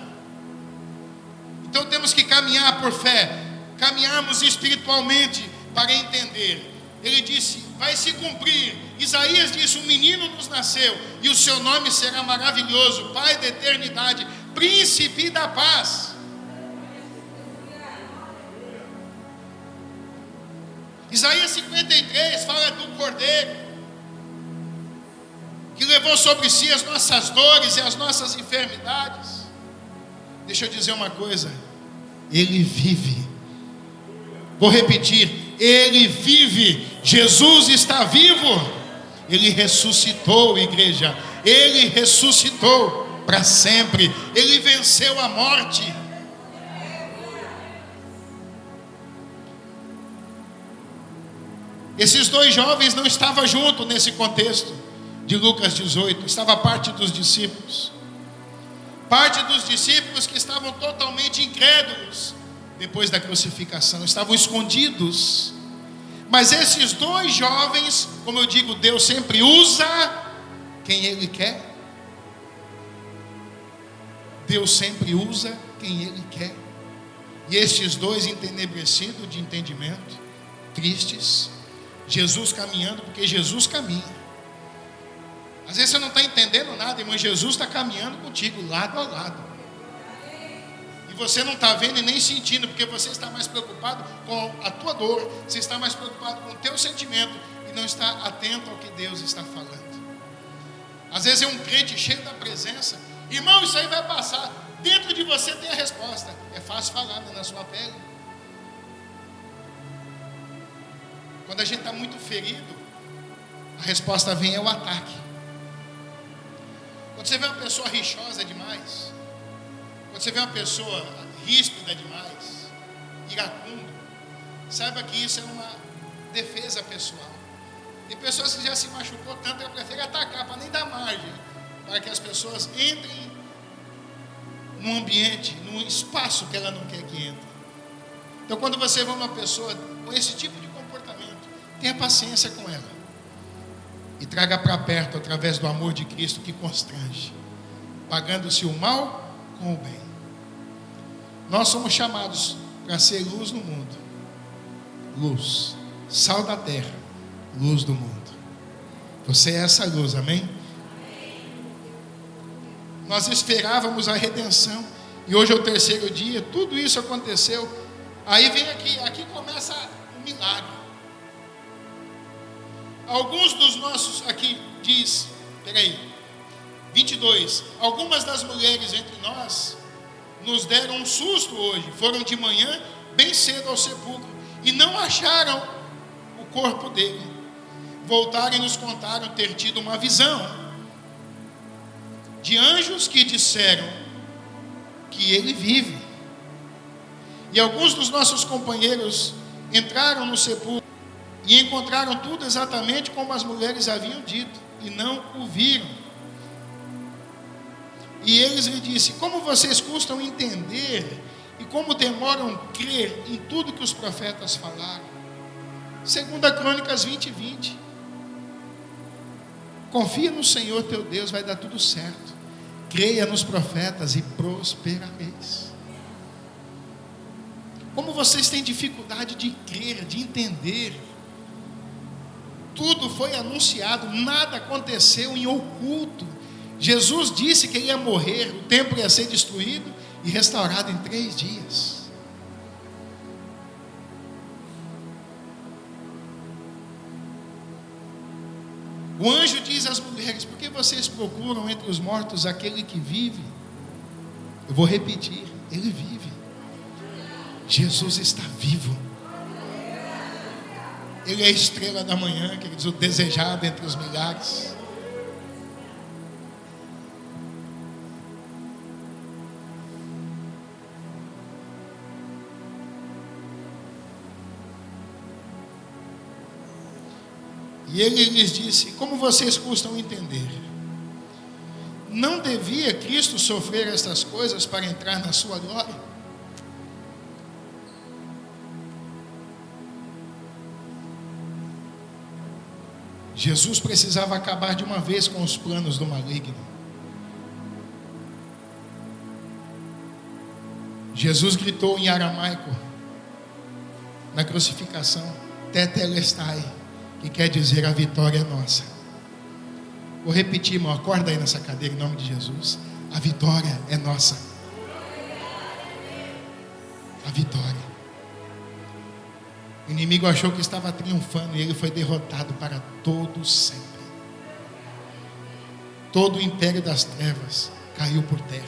Então temos que caminhar por fé, caminharmos espiritualmente para entender. Ele disse: vai se cumprir. Isaías disse: um menino nos nasceu, e o seu nome será maravilhoso, Pai da eternidade, Príncipe da paz. Isaías 53 fala do Cordeiro, que levou sobre si as nossas dores e as nossas enfermidades. Deixa eu dizer uma coisa: Ele vive. Vou repetir: Ele vive. Jesus está vivo. Ele ressuscitou, igreja. Ele ressuscitou para sempre. Ele venceu a morte. Esses dois jovens não estavam juntos nesse contexto de Lucas 18. Estava parte dos discípulos. Parte dos discípulos que estavam totalmente incrédulos depois da crucificação. Estavam escondidos. Mas esses dois jovens, como eu digo, Deus sempre usa quem Ele quer. Deus sempre usa quem Ele quer. E estes dois entenebrecidos de entendimento, tristes, Jesus caminhando, porque Jesus caminha. Às vezes você não está entendendo nada, irmão. Jesus está caminhando contigo, lado a lado. E você não está vendo e nem sentindo, porque você está mais preocupado com a tua dor, você está mais preocupado com o teu sentimento e não está atento ao que Deus está falando. Às vezes é um crente cheio da presença. Irmão, isso aí vai passar. Dentro de você tem a resposta. É fácil falar, né, na sua pele. Quando a gente está muito ferido, a resposta vem é o ataque. Quando você vê uma pessoa rixosa demais, quando você vê uma pessoa ríspida demais, iracundo, saiba que isso é uma defesa pessoal. Tem pessoas que já se machucou tanto que ela prefere atacar para nem dar margem, para que as pessoas entrem num ambiente, num espaço que ela não quer que entre. Então, quando você vê uma pessoa com esse tipo de comportamento, tenha paciência com ela e traga para perto através do amor de Cristo que constrange, pagando-se o mal com o bem. Nós somos chamados para ser luz no mundo. Luz. Sal da terra, luz do mundo. Você é essa luz, amém? Nós esperávamos a redenção, e hoje é o terceiro dia, tudo isso aconteceu. Aí vem aqui começa o milagre. Alguns dos nossos, aqui diz, 22, algumas das mulheres entre nós nos deram um susto hoje, foram de manhã, bem cedo ao sepulcro, e não acharam o corpo dele. Voltaram e nos contaram ter tido uma visão de anjos que disseram que ele vive. E alguns dos nossos companheiros entraram no sepulcro e encontraram tudo exatamente como as mulheres haviam dito, e não o viram. E eles lhe disseram: como vocês custam entender e como demoram crer em tudo que os profetas falaram. 2 Crônicas 20:20. Confia no Senhor teu Deus, vai dar tudo certo. Creia nos profetas e prosperareis. Como vocês têm dificuldade de crer, de entender. Tudo foi anunciado, nada aconteceu em oculto. Jesus disse que ele ia morrer, o templo ia ser destruído e restaurado em 3 dias. O anjo diz às mulheres: por que vocês procuram entre os mortos aquele que vive? Eu vou repetir, ele vive. Jesus está vivo. Ele é a estrela da manhã, queridos, o desejado entre os milhares. E ele lhes disse: como vocês custam entender? Não devia Cristo sofrer estas coisas para entrar na sua glória? Jesus precisava acabar de uma vez com os planos do maligno. Jesus gritou em aramaico na crucificação: Tetelestai, que quer dizer a vitória é nossa. Vou repetir, irmão, acorda aí nessa cadeira em nome de Jesus. A vitória é nossa. A vitória. O inimigo achou que estava triunfando e ele foi derrotado para todo sempre. Todo o império das trevas caiu por terra.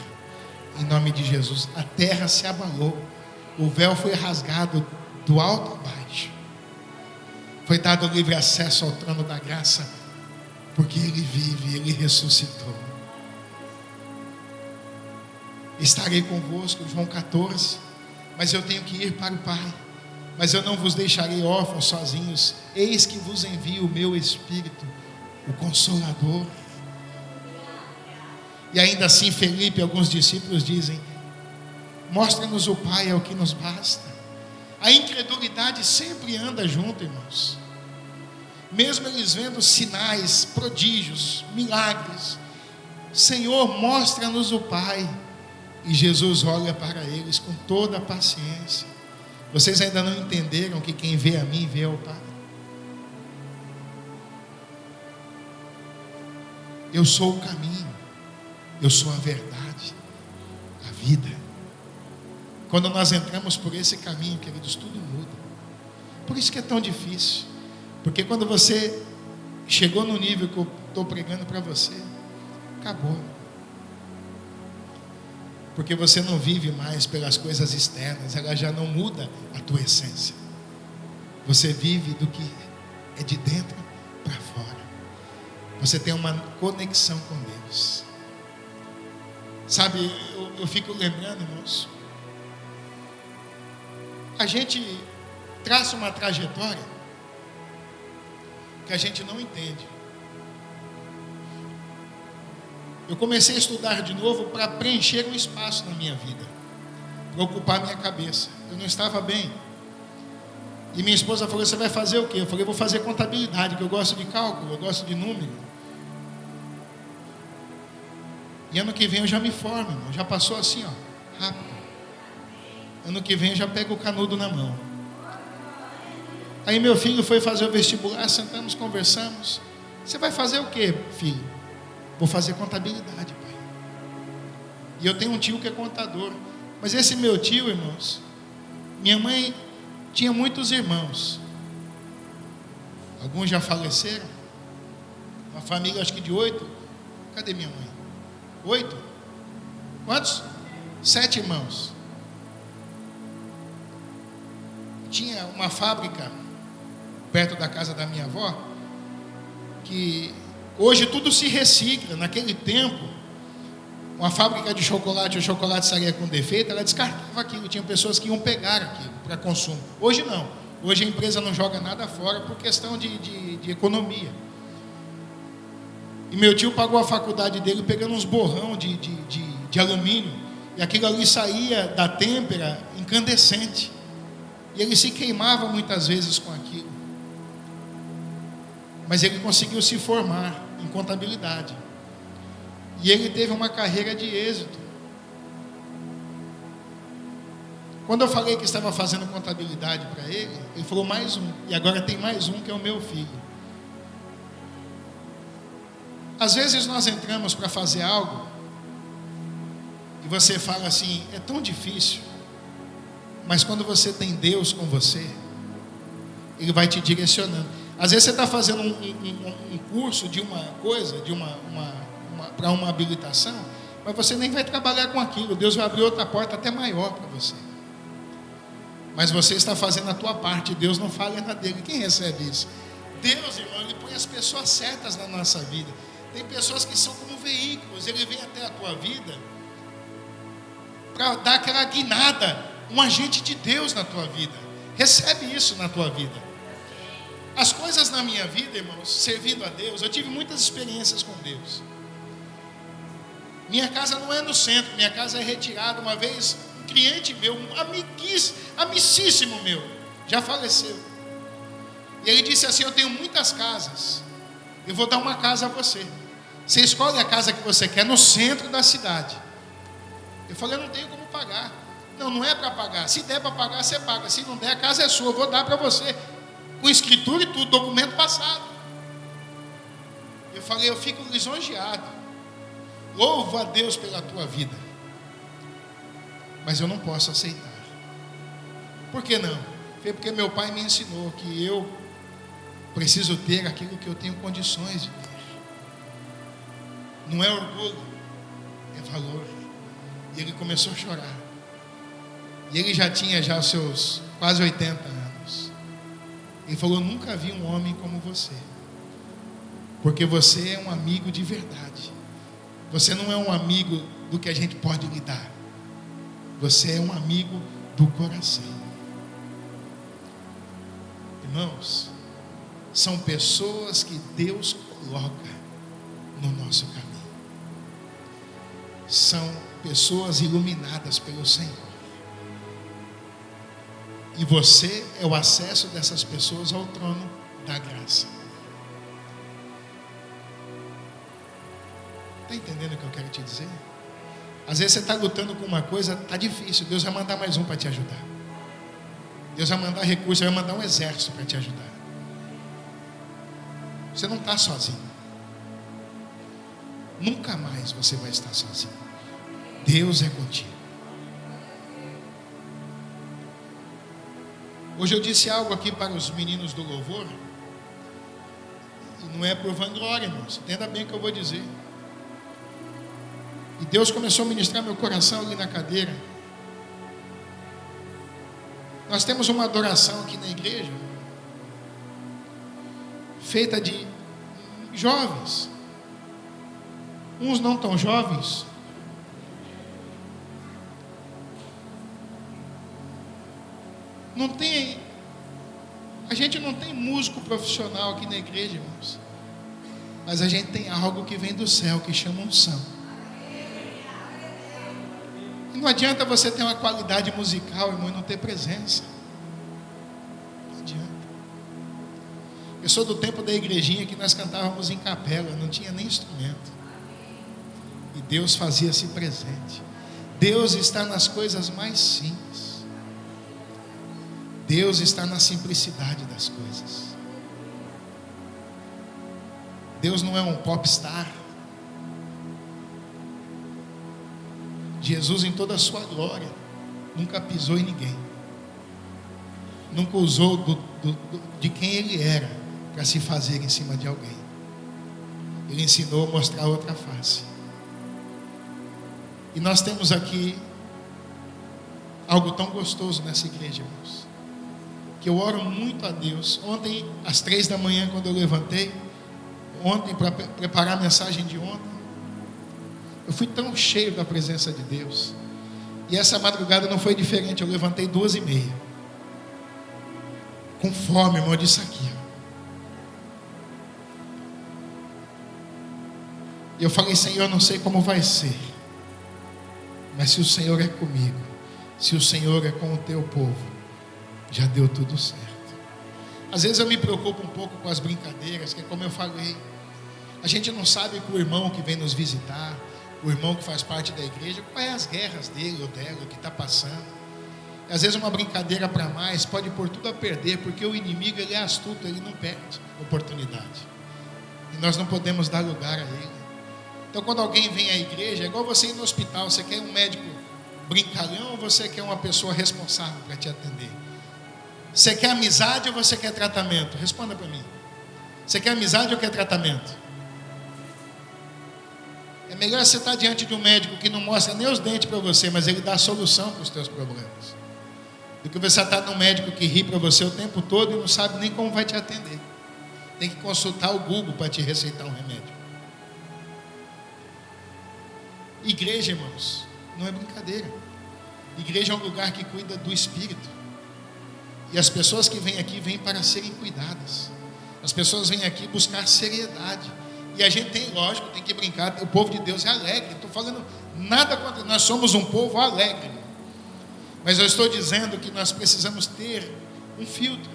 Em nome de Jesus, a terra se abalou. O véu foi rasgado do alto a baixo. Foi dado livre acesso ao trono da graça, porque ele vive, ele ressuscitou. Estarei convosco, João 14, mas eu tenho que ir para o Pai. Mas eu não vos deixarei órfãos sozinhos. Eis que vos envio o meu Espírito, o Consolador. E ainda assim Felipe, alguns discípulos dizem: mostra-nos o Pai, é o que nos basta. A incredulidade sempre anda junto, irmãos. Mesmo eles vendo sinais, prodígios, milagres, Senhor, mostra-nos o Pai. E Jesus olha para eles com toda a paciência. Vocês ainda não entenderam que quem vê a mim, vê ao Pai? Eu sou o caminho, eu sou a verdade, a vida. Quando nós entramos por esse caminho, queridos, tudo muda. Por isso que é tão difícil. Porque quando você chegou no nível que eu estou pregando para você, acabou. Porque você não vive mais pelas coisas externas, ela já não muda a tua essência. Você vive do que é de dentro para fora. Você tem uma conexão com Deus. Sabe, eu fico lembrando, irmãos, a gente traça uma trajetória que a gente não entende. Eu comecei a estudar de novo para preencher um espaço na minha vida, para ocupar minha cabeça. Eu não estava bem. E minha esposa falou: você vai fazer o quê? Eu falei: eu vou fazer contabilidade, que eu gosto de cálculo, eu gosto de número. E ano que vem eu já me formo, irmão. Já passou assim, ó, rápido. Ano que vem eu já pego o canudo na mão. Aí meu filho foi fazer o vestibular, sentamos, conversamos. Você vai fazer o quê, filho? Vou fazer contabilidade, pai. E eu tenho um tio que é contador. Mas esse meu tio, irmãos, minha mãe tinha muitos irmãos. Alguns já faleceram. Uma família, acho que de 8. Cadê minha mãe? 8? Quantos? 7 irmãos. Tinha uma fábrica perto da casa da minha avó, que hoje tudo se recicla. Naquele tempo, uma fábrica de chocolate, o chocolate saía com defeito, ela descartava aquilo. Tinha pessoas que iam pegar aquilo para consumo. Hoje não. Hoje a empresa não joga nada fora por questão de economia. E meu tio pagou a faculdade dele pegando uns borrão de alumínio. E aquilo ali saía da têmpera incandescente. E ele se queimava muitas vezes com aquilo. Mas ele conseguiu se formar em contabilidade. E ele teve uma carreira de êxito. Quando eu falei que estava fazendo contabilidade para ele, ele falou mais um. E agora tem mais um, que é o meu filho. Às vezes nós entramos para fazer algo e você fala assim, é tão difícil. Mas quando você tem Deus com você, Ele vai te direcionando. Às vezes você está fazendo um curso de uma coisa, para uma habilitação, mas você nem vai trabalhar com aquilo. Deus vai abrir outra porta até maior para você. Mas você está fazendo a tua parte, Deus não fala na dele. Quem recebe isso? Deus, irmão, Ele põe as pessoas certas na nossa vida. Tem pessoas que são como veículos. Ele vem até a tua vida para dar aquela guinada, um agente de Deus na tua vida. Recebe isso na tua vida. As coisas na minha vida, irmãos, servindo a Deus, eu tive muitas experiências com Deus. Minha casa não é no centro, minha casa é retirada. Uma vez, um cliente meu, um amicíssimo meu, já faleceu. E ele disse assim, eu tenho muitas casas, eu vou dar uma casa a você. Você escolhe a casa que você quer no centro da cidade. Eu falei, eu não tenho como pagar. Não, não é para pagar. Se der para pagar, você paga. Se não der, a casa é sua, eu vou dar para você. Com escritura e tudo, documento passado. Eu falei, eu fico lisonjeado. Louvo a Deus pela tua vida. Mas eu não posso aceitar. Por que não? Foi porque meu pai me ensinou que eu preciso ter aquilo que eu tenho condições de ter. Não é orgulho, é valor. E ele começou a chorar. E ele já tinha os seus quase 80 anos. Ele falou, nunca vi um homem como você. Porque você é um amigo de verdade. Você não é um amigo do que a gente pode lhe dar. Você é um amigo do coração. Irmãos, são pessoas que Deus coloca no nosso caminho. São pessoas iluminadas pelo Senhor. E você é o acesso dessas pessoas ao trono da graça. Está entendendo o que eu quero te dizer? Às vezes você está lutando com uma coisa, está difícil. Deus vai mandar mais um para te ajudar. Deus vai mandar recursos, vai mandar um exército para te ajudar. Você não está sozinho. Nunca mais você vai estar sozinho. Deus é contigo. Hoje eu disse algo aqui para os meninos do louvor. E não é por vanglória, irmãos. Entenda bem o que eu vou dizer. E Deus começou a ministrar meu coração ali na cadeira. Nós temos uma adoração aqui na igreja, feita de jovens. Uns não tão jovens. Não tem, a gente não tem músico profissional aqui na igreja, irmãos. Mas a gente tem algo que vem do céu, que chama unção. E não adianta você ter uma qualidade musical, irmão, e não ter presença. Não adianta. Eu sou do tempo da igrejinha que nós cantávamos em capela, não tinha nem instrumento. E Deus fazia-se presente. Deus está nas coisas mais simples. Deus está na simplicidade das coisas. Deus não é um popstar. Jesus, em toda a sua glória, nunca pisou em ninguém. Nunca usou de quem ele era para se fazer em cima de alguém. Ele ensinou a mostrar outra face. E nós temos aqui algo tão gostoso nessa igreja, irmãos, que eu oro muito a Deus. Ontem, às 3 da manhã, quando eu levantei, ontem, para preparar a mensagem de ontem, eu fui tão cheio da presença de Deus. E essa madrugada não foi diferente. Eu levantei 2h30, com fome, irmão, disso aqui. E eu falei: Senhor, eu não sei como vai ser, mas se o Senhor é comigo, se o Senhor é com o teu povo, já deu tudo certo. Às vezes eu me preocupo um pouco com as brincadeiras, que como eu falei, a gente não sabe que o irmão que vem nos visitar, o irmão que faz parte da igreja, quais as guerras dele ou dela, o que está passando. Às vezes uma brincadeira para mais pode pôr tudo a perder, porque o inimigo, ele é astuto, ele não perde oportunidade. E nós não podemos dar lugar a ele. Então, quando alguém vem à igreja, é igual você ir no hospital. Você quer um médico brincalhão ou você quer uma pessoa responsável para te atender? Você quer amizade ou você quer tratamento? Responda para mim. Você quer amizade ou quer tratamento? É melhor você estar diante de um médico que não mostra nem os dentes para você, mas ele dá a solução para os teus problemas, do que você estar num médico que ri para você o tempo todo e não sabe nem como vai te atender. Tem que consultar o Google para te receitar um remédio. Igreja, irmãos, não é brincadeira. Igreja é um lugar que cuida do espírito. E as pessoas que vêm aqui vêm para serem cuidadas. As pessoas vêm aqui buscar seriedade. E a gente tem, lógico, tem que brincar. O povo de Deus é alegre. Não estou falando nada contra. Nós somos um povo alegre. Mas eu estou dizendo que nós precisamos ter um filtro.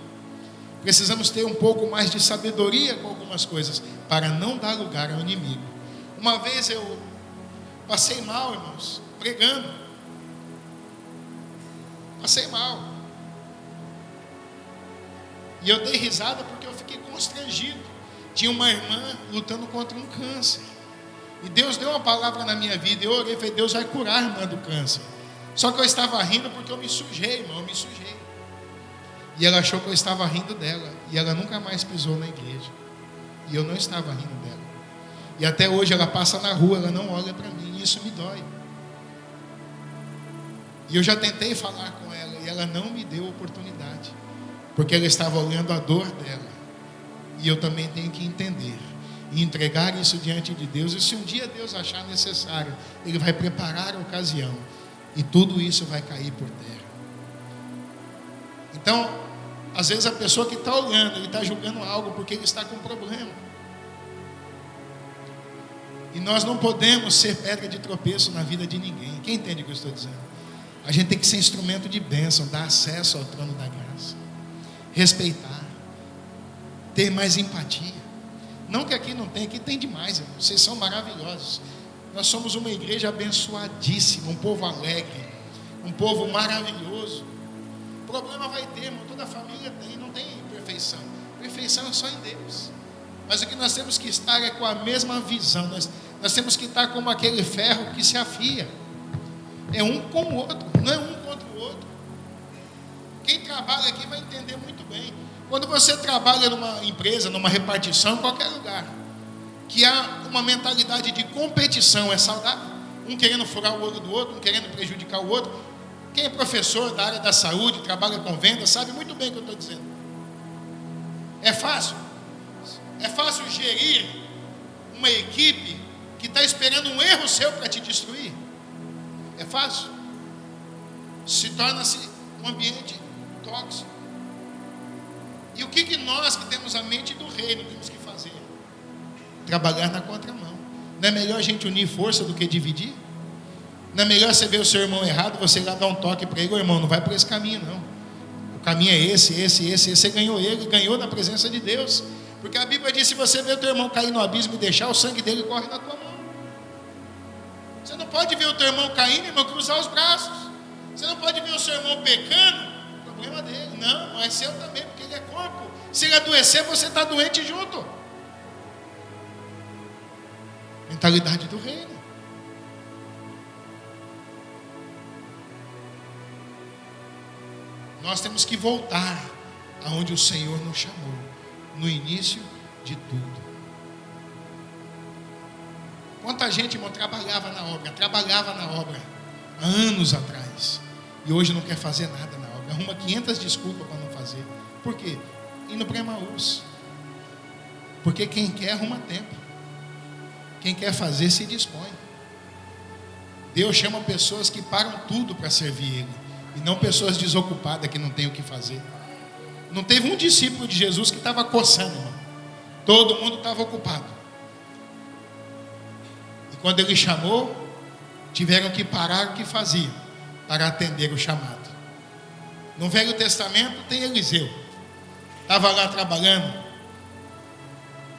Precisamos ter um pouco mais de sabedoria com algumas coisas, para não dar lugar ao inimigo. Uma vez eu passei mal, irmãos, pregando. Passei mal. E eu dei risada porque eu fiquei constrangido. Tinha uma irmã lutando contra um câncer. E Deus deu uma palavra na minha vida. Eu orei e falei: Deus vai curar a irmã do câncer. Só que eu estava rindo porque eu me sujei, irmão, eu me sujei. E ela achou que eu estava rindo dela. E ela nunca mais pisou na igreja. E eu não estava rindo dela. E até hoje ela passa na rua, ela não olha para mim. E isso me dói. E eu já tentei falar com ela e ela não me deu oportunidade. Porque ela estava olhando a dor dela. E eu também tenho que entender e entregar isso diante de Deus. E se um dia Deus achar necessário, Ele vai preparar a ocasião. E tudo isso vai cair por terra. Então, às vezes a pessoa que está olhando, ele está julgando algo porque ele está com problema. E nós não podemos ser pedra de tropeço na vida de ninguém. Quem entende o que eu estou dizendo? A gente tem que ser instrumento de bênção, dar acesso ao trono da graça, respeitar, ter mais empatia. Não que aqui não tem, aqui tem demais, irmão. Vocês são maravilhosos. Nós somos uma igreja abençoadíssima, um povo alegre, um povo maravilhoso. Problema vai ter, irmão, toda família tem, não tem perfeição. Perfeição é só em Deus. Mas o que nós temos que estar é com a mesma visão. Nós temos que estar como aquele ferro que se afia. É um com o outro, não é um contra o outro. Quem trabalha aqui vai entender muito bem. Quando você trabalha numa empresa, numa repartição, em qualquer lugar, que há uma mentalidade de competição, é saudável. Um querendo furar o olho do outro, um querendo prejudicar o outro. Quem é professor da área da saúde, trabalha com venda, sabe muito bem o que eu estou dizendo. É fácil? É fácil gerir uma equipe que está esperando um erro seu para te destruir? É fácil? Se torna-se um ambiente tóxico. E o que nós que temos a mente do reino temos que fazer? Trabalhar na contramão. Não é melhor a gente unir força do que dividir? Não é melhor você ver o seu irmão errado, você ir lá dar um toque para ele: ô irmão, não vai por esse caminho não. O caminho é esse. Você ganhou ele, ganhou na presença de Deus. Porque a Bíblia diz: se você ver o teu irmão cair no abismo e deixar, o sangue dele corre na tua mão. Você não pode ver o teu irmão caindo, irmão, cruzar os braços. Você não pode ver o seu irmão pecando, o problema dele. Não é seu também, porque ele é corpo. Se ele adoecer, você está doente junto. Mentalidade do reino. Nós temos que voltar aonde o Senhor nos chamou, no início de tudo. Quanta gente, irmão, trabalhava na obra há anos atrás, e hoje não quer fazer nada na obra, arruma 500 desculpas para não fazer. Por quê? Indo para Emaús. Porque quem quer arruma tempo, quem quer fazer se dispõe. Deus chama pessoas que param tudo para servir Ele, e não pessoas desocupadas que não têm o que fazer. Não teve um discípulo de Jesus que estava coçando, irmão. Todo mundo estava ocupado. E quando Ele chamou, tiveram que parar o que faziam para atender o chamado. No Velho Testamento tem Eliseu. Estava lá trabalhando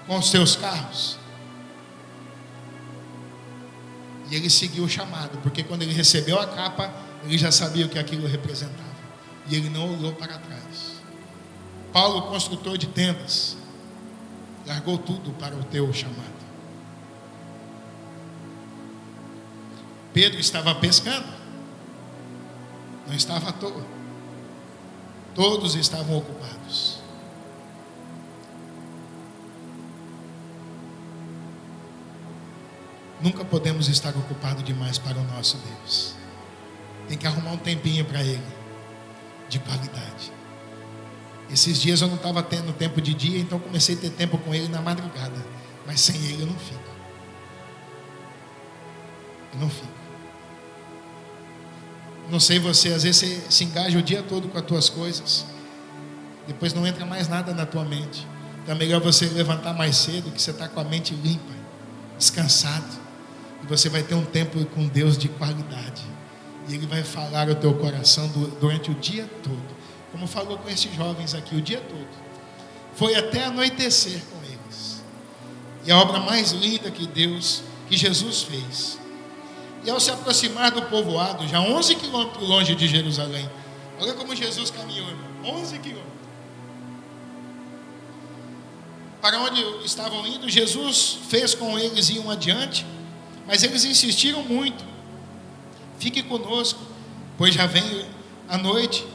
com os seus carros. E ele seguiu o chamado, porque quando ele recebeu a capa, ele já sabia o que aquilo representava. E ele não olhou para trás. Paulo, construtor de tendas, largou tudo para o teu chamado. Pedro estava pescando, não estava à toa. Todos estavam ocupados. Nunca podemos estar ocupados demais para o nosso Deus. Tem que arrumar um tempinho para Ele, de qualidade. Esses dias eu não estava tendo tempo de dia, então comecei a ter tempo com Ele na madrugada. Mas sem Ele eu não fico. Eu não fico. Não sei você, às vezes você se engaja o dia todo com as tuas coisas, depois não entra mais nada na tua mente. Então é melhor você levantar mais cedo, que você está com a mente limpa, descansado, e você vai ter um tempo com Deus de qualidade, e Ele vai falar ao teu coração durante o dia todo, como falou com esses jovens aqui o dia todo. Foi até anoitecer com eles. E a obra mais linda que Jesus fez. E ao se aproximar do povoado, já 11 quilômetros longe de Jerusalém, olha como Jesus caminhou, irmão, 11 quilômetros. Para onde estavam indo, Jesus fez com eles ir adiante, mas eles insistiram muito: fique conosco, pois já vem a noite,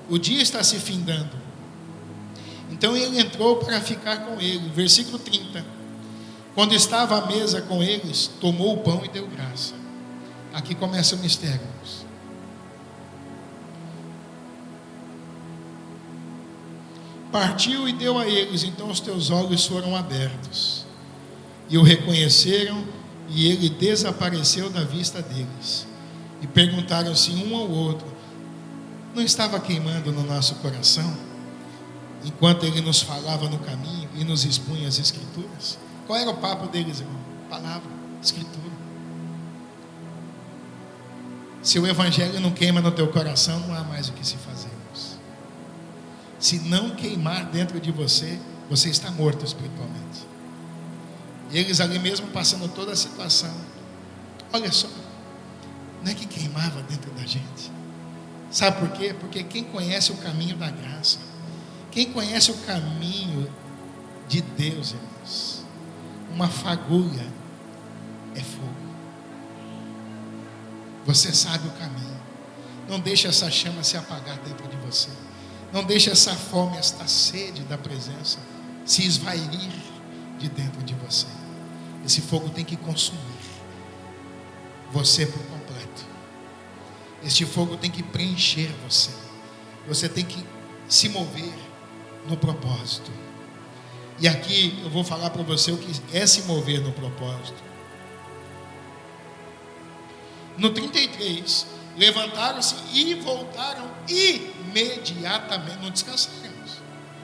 o dia está se findando. Então ele entrou para ficar com ele. Versículo 30. Quando estava à mesa com eles, tomou o pão e deu graça. Aqui começa o mistério. Partiu e deu a eles. Então os teus olhos foram abertos, e o reconheceram, e ele desapareceu da vista deles. E perguntaram-se um ao outro: não estava queimando no nosso coração, enquanto ele nos falava no caminho e nos expunha as Escrituras? Qual era o papo deles, irmão? Palavra, Escritura. Se o Evangelho não queima no teu coração, não há mais o que se fazer, irmãos. Se não queimar dentro de você, você está morto espiritualmente. E eles ali mesmo passando toda a situação, olha só, não é que queimava dentro da gente. Sabe por quê? Porque quem conhece o caminho da graça, quem conhece o caminho de Deus, irmãos, uma fagulha é fogo. Você sabe o caminho. Não deixe essa chama se apagar dentro de você. Não deixe essa fome, esta sede da presença se esvair de dentro de você. Esse fogo tem que consumir você por completo. Este fogo tem que preencher você. Você tem que se mover no propósito. E aqui eu vou falar para você o que é se mover no propósito. No 33, levantaram-se e voltaram imediatamente. Não descansaram.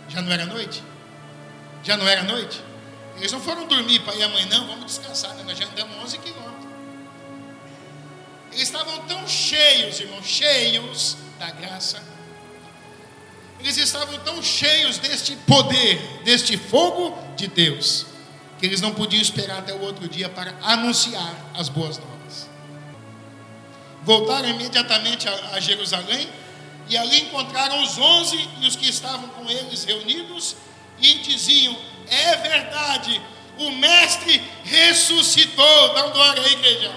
Já não era noite? Já não era noite? Eles não foram dormir para ir amanhã, não, vamos descansar, né? Nós já andamos 11 quilômetros. Eles estavam tão cheios, irmãos, cheios da graça. Eles estavam tão cheios deste poder, deste fogo de Deus, que eles não podiam esperar até o outro dia para anunciar as boas novas. Voltaram imediatamente a Jerusalém E ali encontraram os 11 e os que estavam com eles reunidos e diziam: é verdade, o mestre ressuscitou. Dá um glória aí, igreja.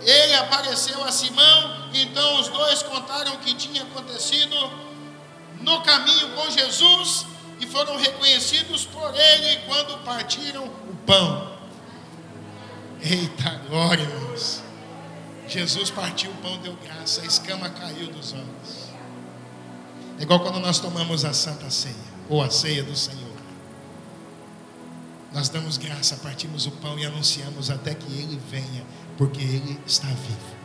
Ele apareceu a Simão. Então os dois contaram o que tinha acontecido no caminho com Jesus e foram reconhecidos por ele quando partiram o pão. Eita glória, irmãos. Jesus partiu o pão, deu graça, a escama caiu dos olhos. É igual quando nós tomamos a Santa Ceia, ou a ceia do Senhor. Nós damos graça, partimos o pão e anunciamos até que Ele venha, porque Ele está vivo.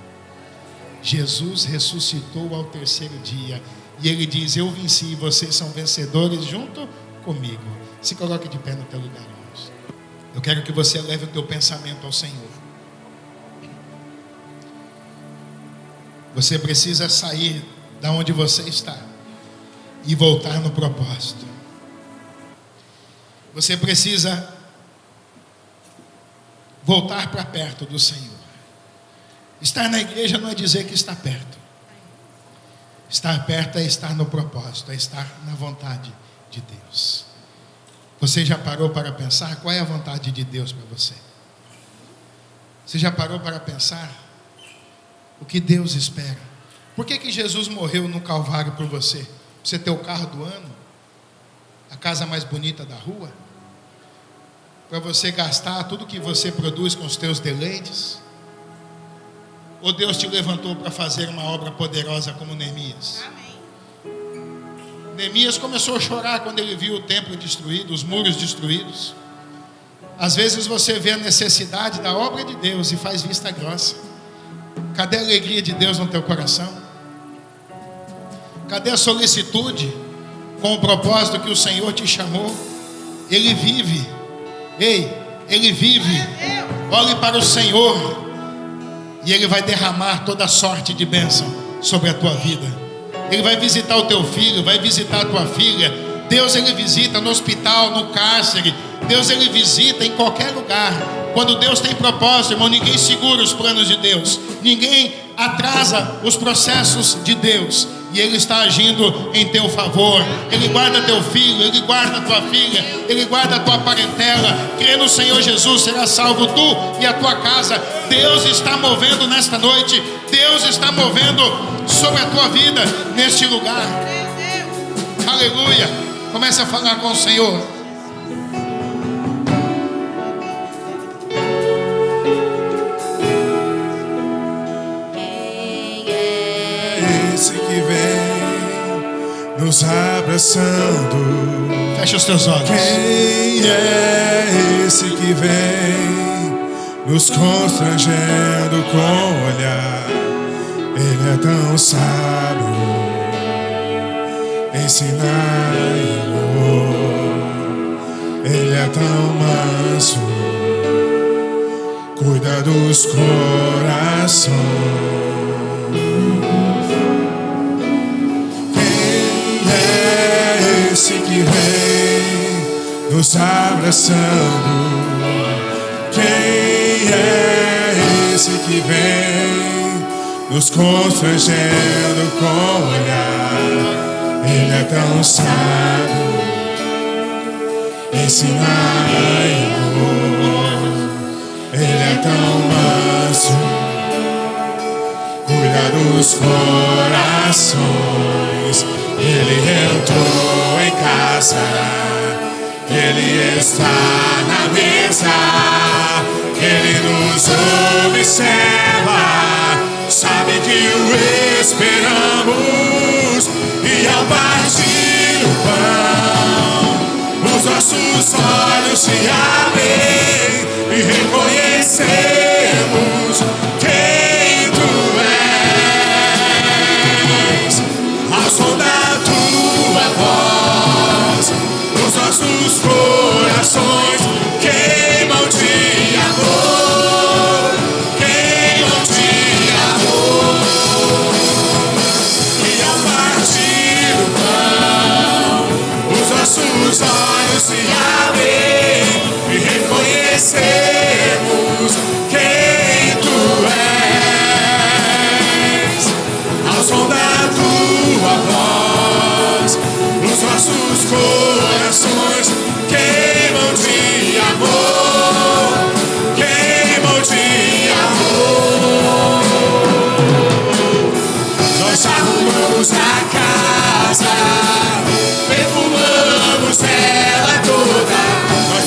Jesus ressuscitou ao terceiro dia, e Ele diz: eu venci e vocês são vencedores junto comigo. Se coloque de pé no teu lugar, irmãos. Eu quero que você leve o teu pensamento ao Senhor. Você precisa sair da onde você está e voltar no propósito. Você precisa voltar para perto do Senhor. Estar na igreja não é dizer que está perto. Estar perto é estar no propósito, é estar na vontade de Deus. Você já parou para pensar qual é a vontade de Deus para você? Você já parou para pensar o que Deus espera? Por que Jesus morreu no Calvário por você? Para você ter o carro do ano? A casa mais bonita da rua? Para você gastar tudo que você produz com os teus deleites? Ou Deus te levantou para fazer uma obra poderosa como Neemias? Neemias começou a chorar quando ele viu o templo destruído, os muros destruídos. Às vezes você vê a necessidade da obra de Deus e faz vista grossa. Cadê a alegria de Deus no teu coração? Cadê a solicitude com o propósito que o Senhor te chamou? Ele vive. Ei, Ele vive. Olhe para o Senhor e Ele vai derramar toda sorte de bênção sobre a tua vida. Ele vai visitar o teu filho, vai visitar a tua filha. Deus, Ele visita no hospital, no cárcere. Deus, Ele visita em qualquer lugar. Quando Deus tem propósito, irmão, ninguém segura os planos de Deus. Ninguém atrasa os processos de Deus. E Ele está agindo em teu favor. Ele guarda teu filho, Ele guarda tua filha, Ele guarda a tua parentela. Crê no Senhor Jesus, será salvo tu e a tua casa. Deus está movendo nesta noite. Deus está movendo sobre a tua vida neste lugar. Aleluia. Comece a falar com o Senhor. Que vem nos abraçando. Fecha os teus olhos. Quem é esse que vem nos constrangendo com o olhar? Ele é tão sábio, ensinar e amor. Ele é tão manso, cuida dos corações. Esse que vem nos abraçando. Quem é esse que vem nos constrangendo com o olhar? Ele é tão sábio, ensinar e amor. Ele é tão manso, cuida dos corações. Ele entrou em casa, Ele está na mesa, Ele nos observa, sabe que o esperamos. E ao partir o pão, os nossos olhos se abrem e reconhecemos quem Tu és. Ao som da Tua voz, os nossos corações queimam de amor, queimam de amor. E ao partir o pão, os nossos olhos se abrem e reconhecemos quem Tu és. Ao som da Tua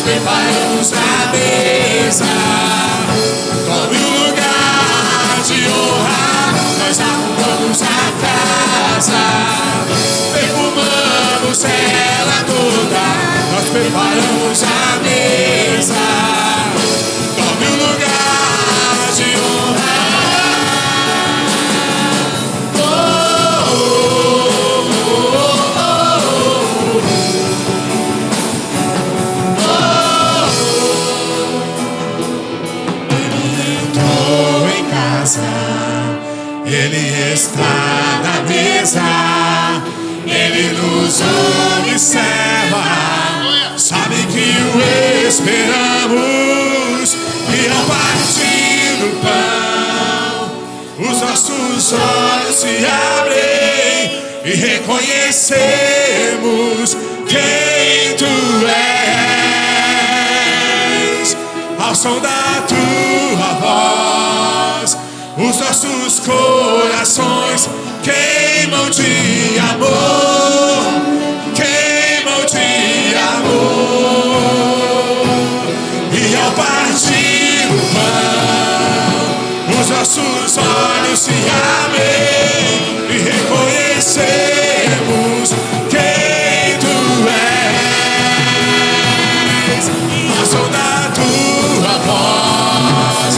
preparamos a mesa. Tome o lugar de honra, nós arrumamos a casa, perfumamos ela toda, nós preparamos a mesa. Tome o lugar de honra. Ele está na mesa, Ele nos observa, sabe que o esperamos, e ao partir do pão, os nossos olhos se abrem e reconhecemos quem Tu és. Ao som da Tua voz, os nossos corações queimam de amor, queimam de amor. E ao partir o pão, os nossos olhos se abrem e reconhecemos quem Tu és. Ao som da Tua voz,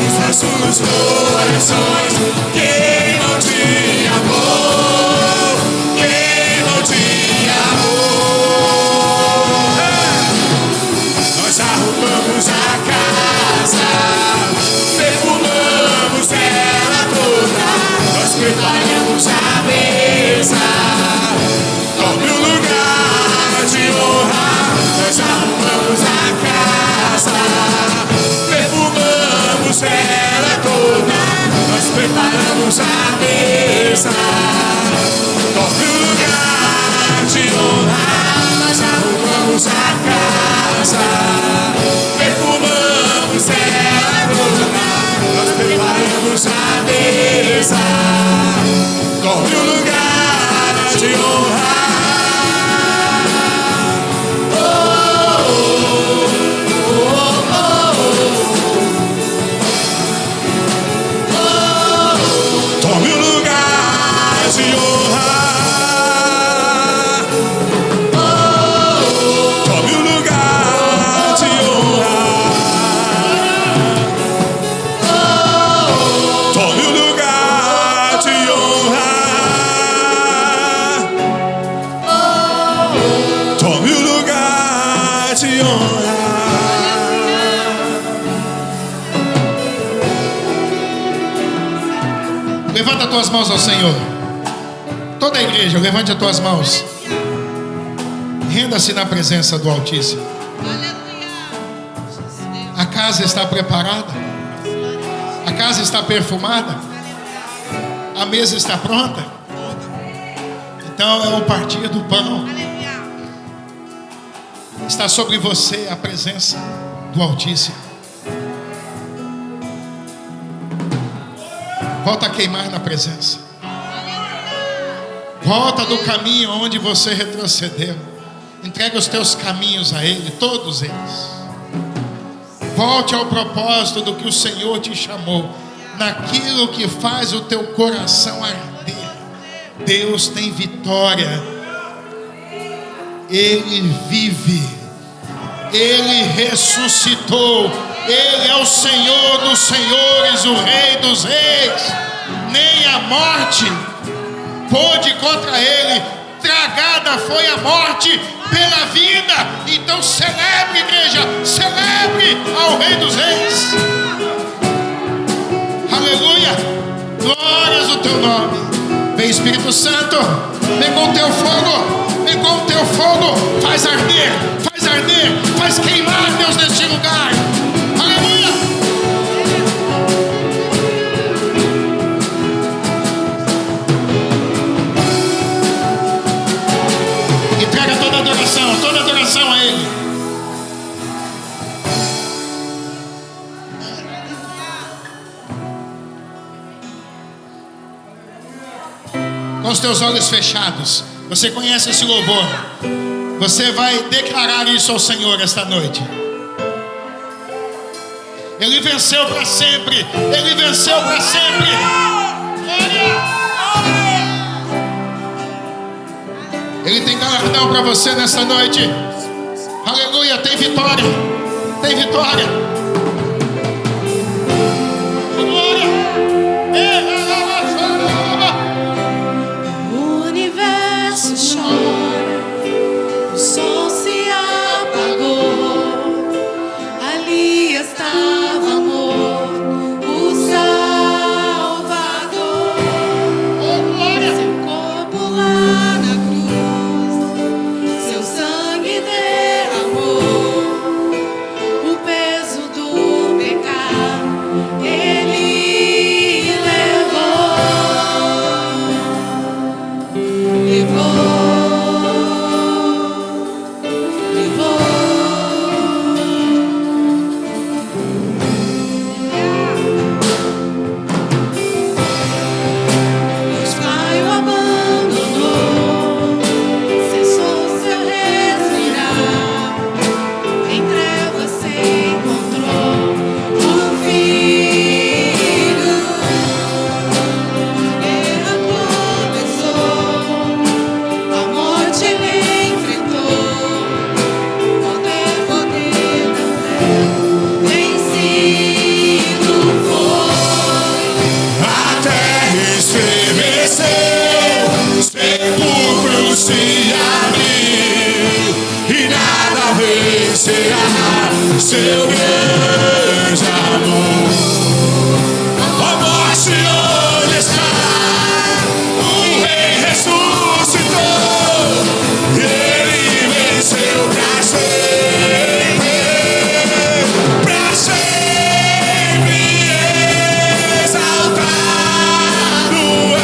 os nossos corações queimam de amor, queimam de amor. Nós arrumamos a casa, perfumamos ela toda, nós preparamos a mesa. Tome o lugar de honra, nós arrumamos a casa, perfumamos ela toda, nós preparamos a mesa. Tome o lugar de honra, nós arrumamos a casa, perfumamos ela toda, nós preparamos a mesa. Tome o lugar de honra. Tome o lugar de honra. Tome o lugar de honra. Tome o lugar de honra. Tome o lugar de honra. Levanta as tuas mãos ao Senhor. Toda a igreja, levante as tuas mãos. Renda-se na presença do Altíssimo. A casa está preparada. A casa está perfumada. A mesa está pronta. Então é o partir do pão. Está sobre você a presença do Altíssimo. Volta a queimar na presença. Volta do caminho onde você retrocedeu. Entrega os teus caminhos a Ele, todos eles. Volte ao propósito do que o Senhor te chamou, naquilo que faz o teu coração arder. Deus tem vitória. Ele vive. Ele ressuscitou. Ele é o Senhor dos senhores, o Rei dos reis. Nem a morte pôde contra Ele. Tragada foi a morte pela vida. Então celebre, igreja, celebre ao Rei dos reis. Aleluia. Glórias ao teu nome. Vem, Espírito Santo, vem com o teu fogo. Vem com o teu fogo. Faz arder, faz queimar, Deus, neste lugar. Aleluia. Entrega toda adoração a Ele. Com os teus olhos fechados, você conhece esse louvor. Você vai declarar isso ao Senhor esta noite. Ele venceu para sempre. Ele venceu para sempre. Ele tem galardão para você nessa noite. Aleluia, tem vitória. Tem vitória. Glória. O universo chora, o sol se apagou, ali estava amor, o Salvador. Seu corpo lá na cruz, seu sangue derramou, o peso do pecado ele seu grande amor. Ó morte, onde está? O Rei ressuscitou. Ele venceu pra sempre exaltado é,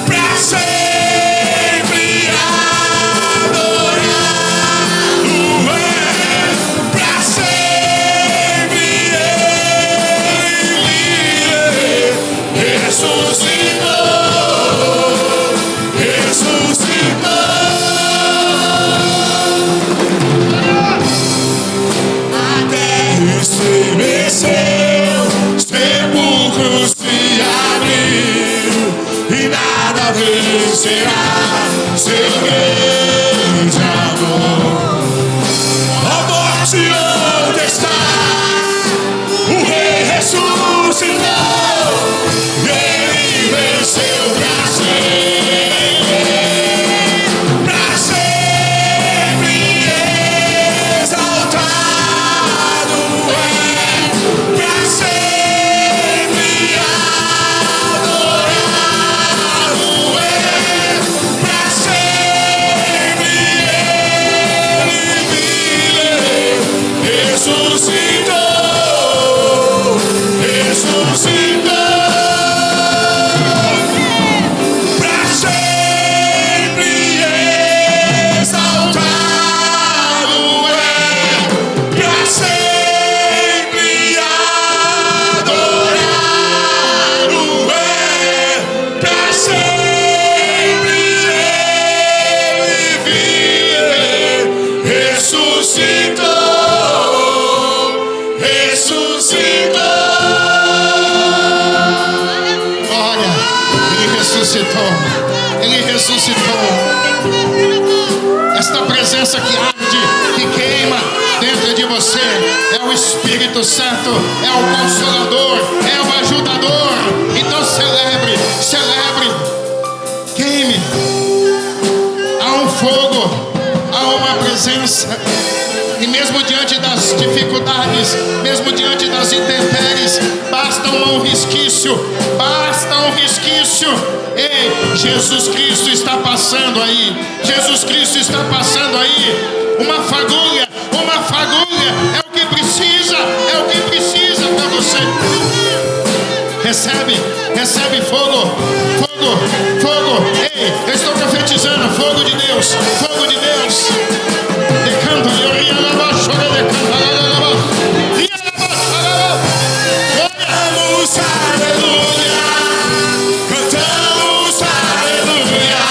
pra sempre adorado é. Será seu grande amor. Ó morte, onde está? O Rei ressuscitou. Ele venceu pra sempre exaltado é, pra sempre adorado é. Ele ressuscitou. Esta presença que arde, que queima dentro de você é o Espírito Santo, é o Consolador, é o Ajudador. Então celebre, celebre, queime. Há um fogo, há uma presença. E mesmo diante das dificuldades, mesmo diante das intempéries, basta um resquício, basta um resquício. Ei, Jesus Cristo está passando aí, Jesus Cristo está passando aí. Uma fagulha é o que precisa, é o que precisa para você. Recebe, recebe fogo, fogo, fogo. Ei, eu estou profetizando, fogo de Deus, fogo de Deus. Decando, aleluia, cantamos aleluia,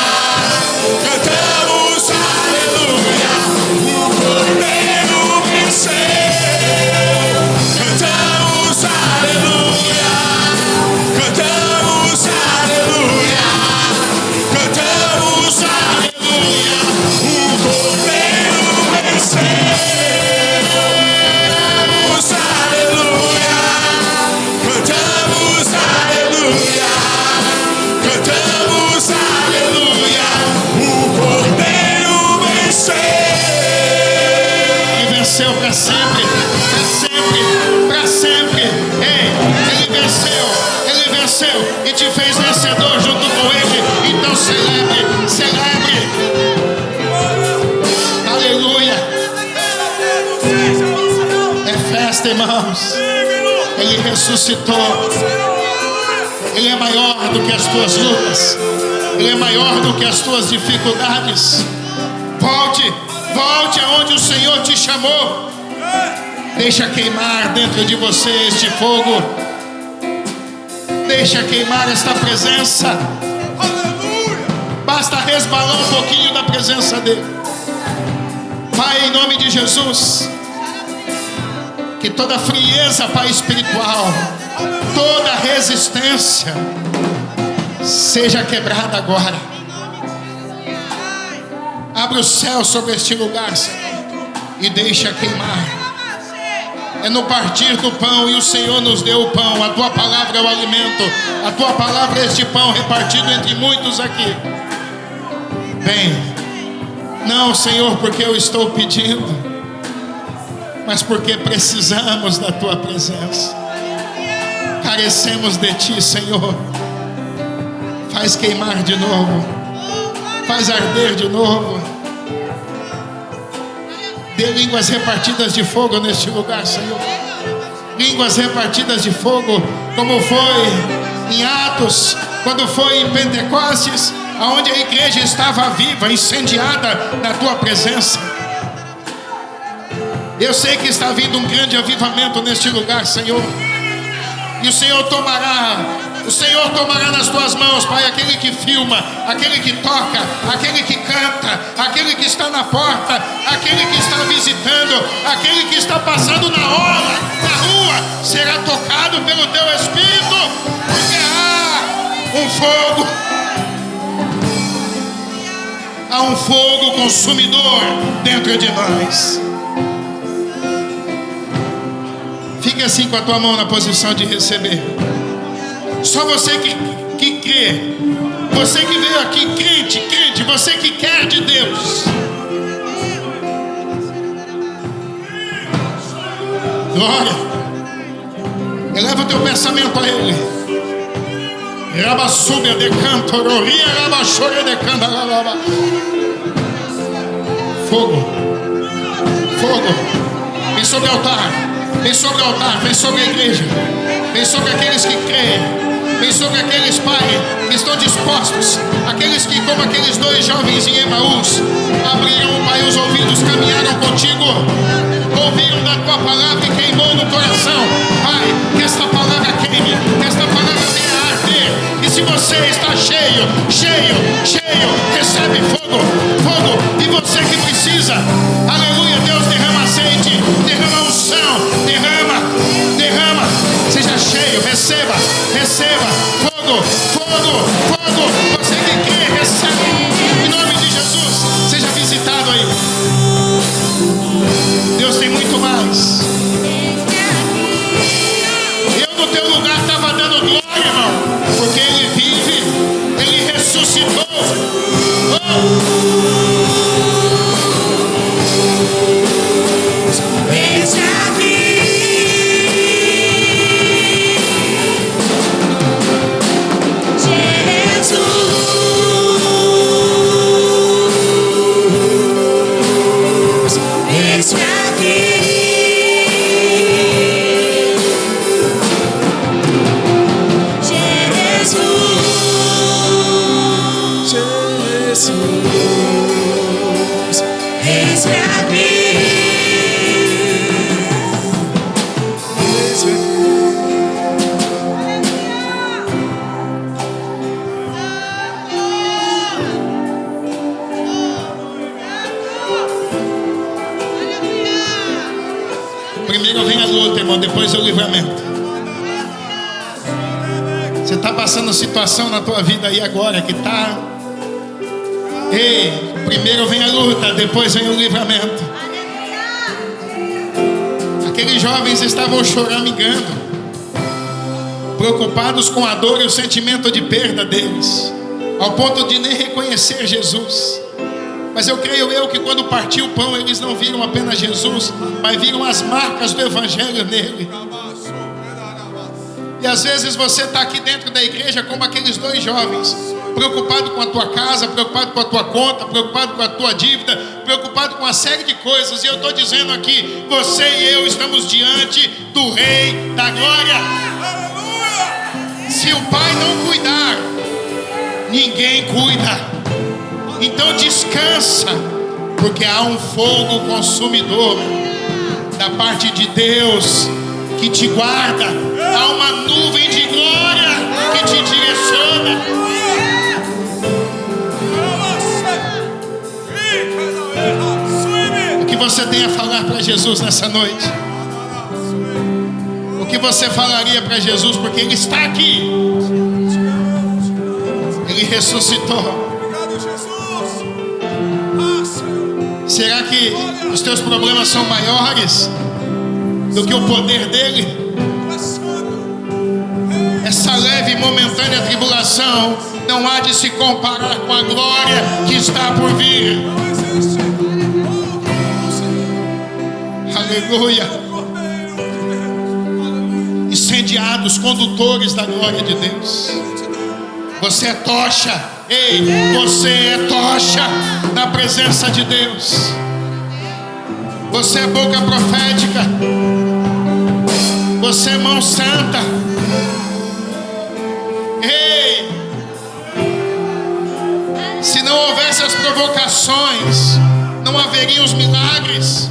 cantamos aleluia, o Cordeiro venceu, cantamos para sempre, para sempre, para sempre. Ei, Ele venceu e te fez vencedor junto com Ele. Então celebre, celebre. Aleluia. É festa, irmãos. Ele ressuscitou. Ele é maior do que as tuas lutas. Ele é maior do que as tuas dificuldades. Volte aonde o Senhor te chamou. Deixa queimar dentro de você este fogo. Deixa queimar esta presença. Basta resbalar um pouquinho da presença dele. Pai, em nome de Jesus, que toda frieza, Pai, espiritual, toda resistência seja quebrada agora. Abre o céu sobre este lugar, Senhor, e deixa queimar. É no partir do pão, e o Senhor nos deu o pão. A tua palavra é o alimento. A tua palavra é este pão repartido entre muitos aqui. Bem, não, Senhor, porque eu estou pedindo, mas porque precisamos da tua presença. Carecemos de ti, Senhor. Faz queimar de novo. Faz arder de novo. Dê línguas repartidas de fogo neste lugar, Senhor. Línguas repartidas de fogo, como foi em Atos, quando foi em Pentecostes, aonde a igreja estava viva, incendiada na tua presença. Eu sei que está vindo um grande avivamento neste lugar, Senhor. E o Senhor tomará nas tuas mãos, Pai, aquele que filma, aquele que toca, aquele que canta, aquele que está na porta, aquele que está visitando, aquele que está passando na rua, será tocado pelo teu Espírito, porque há um fogo consumidor dentro de nós. Fique assim com a tua mão na posição de receber. Só você que crê, você que veio aqui crente, você que quer de Deus. Glória. Eleva o teu pensamento a Ele. Rabassúbia de canto, roria, rabachore de canta, lalaba. Fogo. Vem sobre o altar. Vem sobre o altar, vem sobre a igreja. Vem sobre aqueles que creem. Vem sobre aqueles, Pai, que estão dispostos. Aqueles que, como aqueles dois jovens em Emaús, abriram, Pai, os ouvidos, caminharam contigo, ouviram da tua palavra e queimou no coração. Pai, que esta palavra queime, que esta palavra venha a arder. E se você está cheio, recebe fogo. E você que precisa, aleluia, Deus derrama azeite, derrama unção, derrama. Seja cheio, receba. Fogo. Você que crê, recebe. Em nome de Jesus, seja visitado aí. Deus tem muito mais. Eu no teu lugar estava dando glória, irmão, porque Ele vive, Ele ressuscitou. Primeiro vem a luta, irmão, depois é o livramento. Você está passando situação na tua vida aí agora que está. Ei, primeiro vem a luta, depois vem o livramento. Aqueles jovens estavam choramingando, preocupados com a dor e o sentimento de perda deles, ao ponto de nem reconhecer Jesus. Mas eu creio que quando partiu o pão, eles não viram apenas Jesus, mas viram as marcas do Evangelho nele. E às vezes você está aqui dentro da igreja como aqueles 2 jovens, preocupado com a tua casa, preocupado com a tua conta, preocupado com a tua dívida, preocupado com uma série de coisas. E eu estou dizendo aqui, você e eu estamos diante do Rei da Glória. Se o Pai não cuidar, ninguém cuida. Então descansa, porque há um fogo consumidor da parte de Deus que te guarda. Há uma nuvem de glória que te direciona. O que você tem a falar para Jesus nessa noite? O que você falaria para Jesus? Porque Ele está aqui. Ele ressuscitou. Será que os teus problemas são maiores do que o poder dele? Essa leve e momentânea tribulação não há de se comparar com a glória que está por vir. Aleluia. Incendiados, condutores da glória de Deus. Você é tocha. Ei, você é tocha na presença de Deus. Você é boca profética. Você é mão santa. Ei, se não houvesse as provocações, não haveriam os milagres.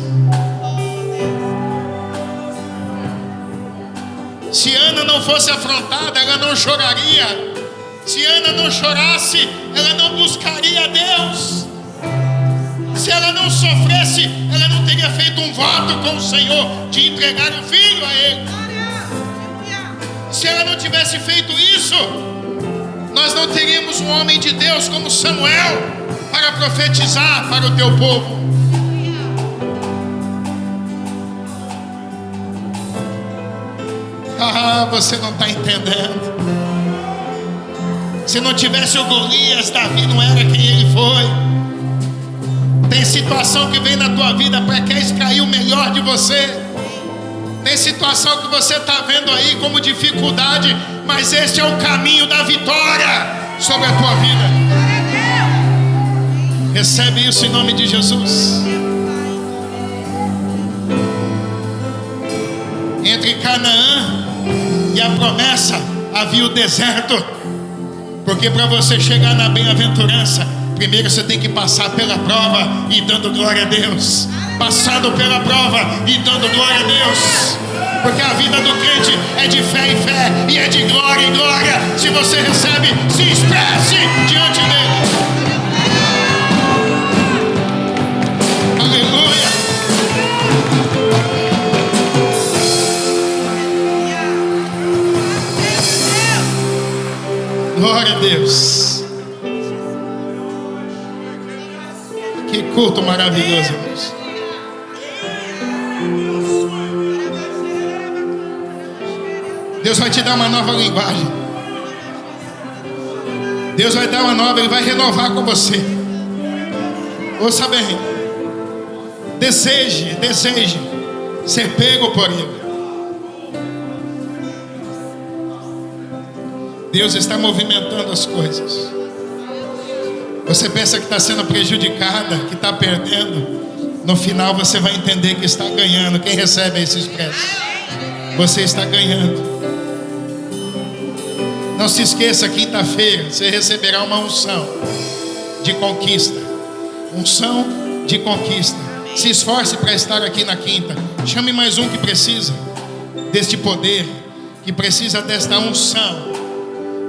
Se Ana não fosse afrontada, ela não choraria. Se Ana não chorasse, ela não buscaria a Deus. Se ela não sofresse, ela não teria feito um voto com o Senhor de entregar o filho a Ele. Se ela não tivesse feito isso, nós não teríamos um homem de Deus como Samuel para profetizar para o teu povo. Ah, você não está entendendo. Se não tivesse o Golias, Davi não era quem ele foi. Tem situação que vem na tua vida para querer extrair o melhor de você. Tem situação que você está vendo aí como dificuldade, mas este é o caminho da vitória sobre a tua vida. Recebe isso em nome de Jesus. Entre Canaã e a promessa havia o deserto. Porque para você chegar na bem-aventurança, primeiro você tem que passar pela prova e dando glória a Deus. Passando pela prova e dando glória a Deus. Porque a vida do crente é de fé em fé e é de glória em glória. Se você recebe, se expresse diante dele. Aleluia. Glória a Deus. Que culto maravilhoso, irmãos. Deus vai te dar uma nova linguagem. Deus vai dar uma nova, Ele vai renovar com você. Ouça bem. Deseje ser pego por Ele. Deus está movimentando as coisas. Você pensa que está sendo prejudicada, que está perdendo. No final você vai entender que está ganhando. Quem recebe esse expresso? Você está ganhando. Não se esqueça, quinta-feira você receberá uma unção de conquista. Unção de conquista. Se esforce para estar aqui na quinta. Chame mais um que precisa deste poder, que precisa desta unção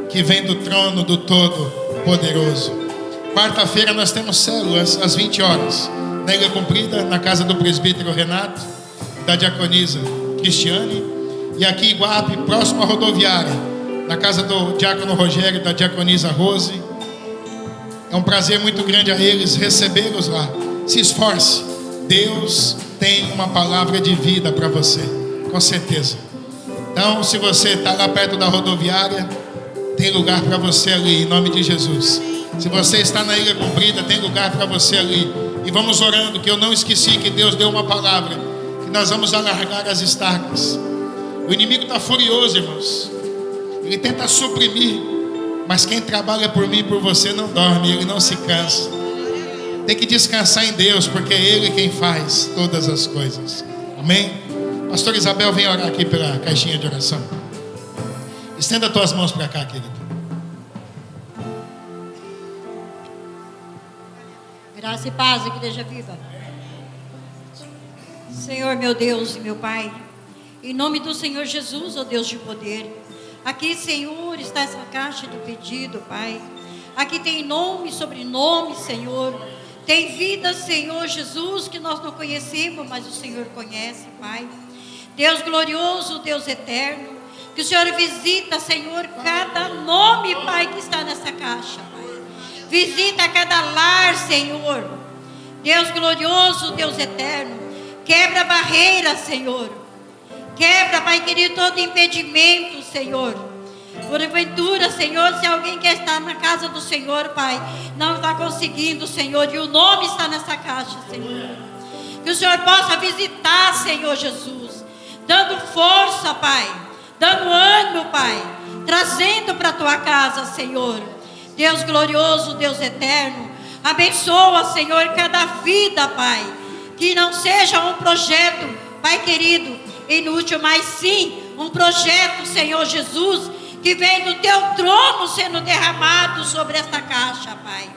que vem do trono do Todo-Poderoso. Quarta-feira nós temos células às 20 horas. Na Ilha Comprida, na casa do presbítero Renato, da diaconisa Cristiane. E aqui em Iguape, próximo à rodoviária, na casa do diácono Rogério, da diaconisa Rose. É um prazer muito grande a eles recebê-los lá. Se esforce. Deus tem uma palavra de vida para você, com certeza. Então, se você está lá perto da rodoviária, tem lugar para você ali, em nome de Jesus. Se você está na Ilha Comprida, tem lugar para você ali. E vamos orando, que eu não esqueci que Deus deu uma palavra, que nós vamos alargar as estacas. O inimigo está furioso, irmãos. Ele tenta suprimir, mas quem trabalha por mim e por você não dorme, ele não se cansa. Tem que descansar em Deus, porque é Ele quem faz todas as coisas. Amém? Pastor Isabel, vem orar aqui pela caixinha de oração. Estenda as tuas mãos para cá, querido. Graça e paz, igreja viva. Senhor, meu Deus e meu Pai, em nome do Senhor Jesus, ó Deus de poder, aqui, Senhor, está essa caixa do pedido, Pai. Aqui tem nome, sobrenome, Senhor. Tem vida, Senhor Jesus, que nós não conhecemos, mas o Senhor conhece, Pai. Deus glorioso, Deus eterno, que o Senhor visita, Senhor, cada nome, Pai, que está nessa caixa, Pai. Visita cada lar, Senhor. Deus glorioso, Deus eterno, quebra barreiras, Senhor. Quebra, Pai querido, todo impedimento, Senhor. Porventura, Senhor, se alguém quer estar na casa do Senhor, Pai, não está conseguindo, Senhor, e o nome está nessa caixa, Senhor. Que o Senhor possa visitar, Senhor Jesus, dando força, Pai, dando ânimo, Pai, trazendo para a tua casa, Senhor. Deus glorioso, Deus eterno, abençoa, Senhor, cada vida, Pai, que não seja um projeto, Pai querido, inútil, mas sim um projeto, Senhor Jesus, que vem do teu trono sendo derramado sobre esta caixa, Pai.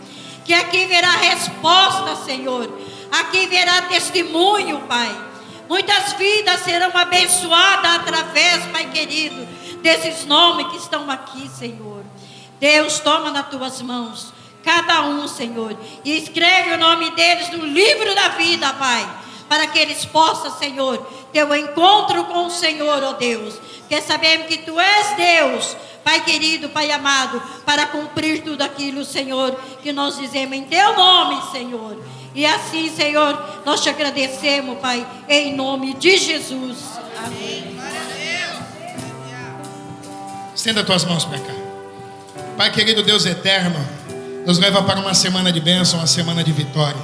Que aqui verá resposta, Senhor. Aqui verá testemunho, Pai. Muitas vidas serão abençoadas através, Pai querido, desses nomes que estão aqui, Senhor. Deus, toma nas tuas mãos cada um, Senhor, e escreve o nome deles no livro da vida, Pai, para que eles possam, Senhor, ter um encontro com o Senhor, ó Deus. Porque sabemos que Tu és Deus, Pai querido, Pai amado, para cumprir tudo aquilo, Senhor, que nós dizemos em Teu nome, Senhor. E assim, Senhor, nós Te agradecemos, Pai, em nome de Jesus. Amém. Estenda as tuas mãos para cá. Pai querido, Deus eterno, nos leva para uma semana de bênção, uma semana de vitória.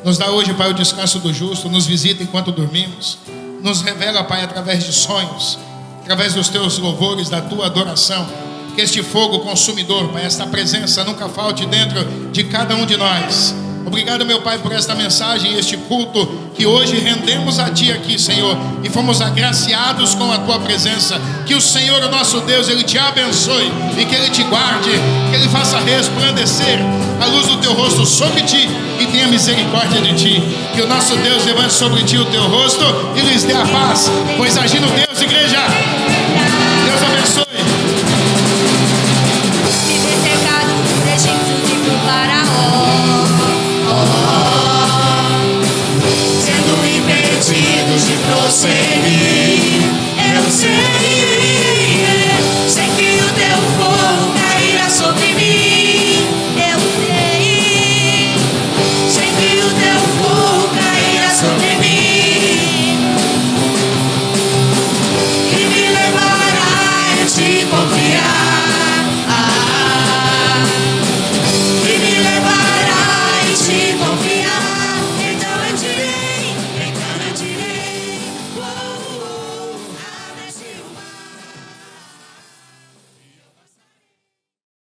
Nos dá hoje, Pai, o descanso do justo, nos visita enquanto dormimos, nos revela, Pai, através de sonhos, através dos Teus louvores, da Tua adoração, que este fogo consumidor, Pai, esta presença nunca falte dentro de cada um de nós. Obrigado, meu Pai, por esta mensagem e este culto que hoje rendemos a Ti aqui, Senhor, e fomos agraciados com a Tua presença. Que o Senhor, o nosso Deus, Ele Te abençoe e que Ele Te guarde, que Ele faça resplandecer a luz do Teu rosto sobre Ti e tenha misericórdia de Ti. Que o nosso Deus levante sobre Ti o Teu rosto e lhes dê a paz, pois agindo Deus, igreja, Deus abençoe. Se descercado por Egito de por Faraó, sendo impedidos de prosseguir.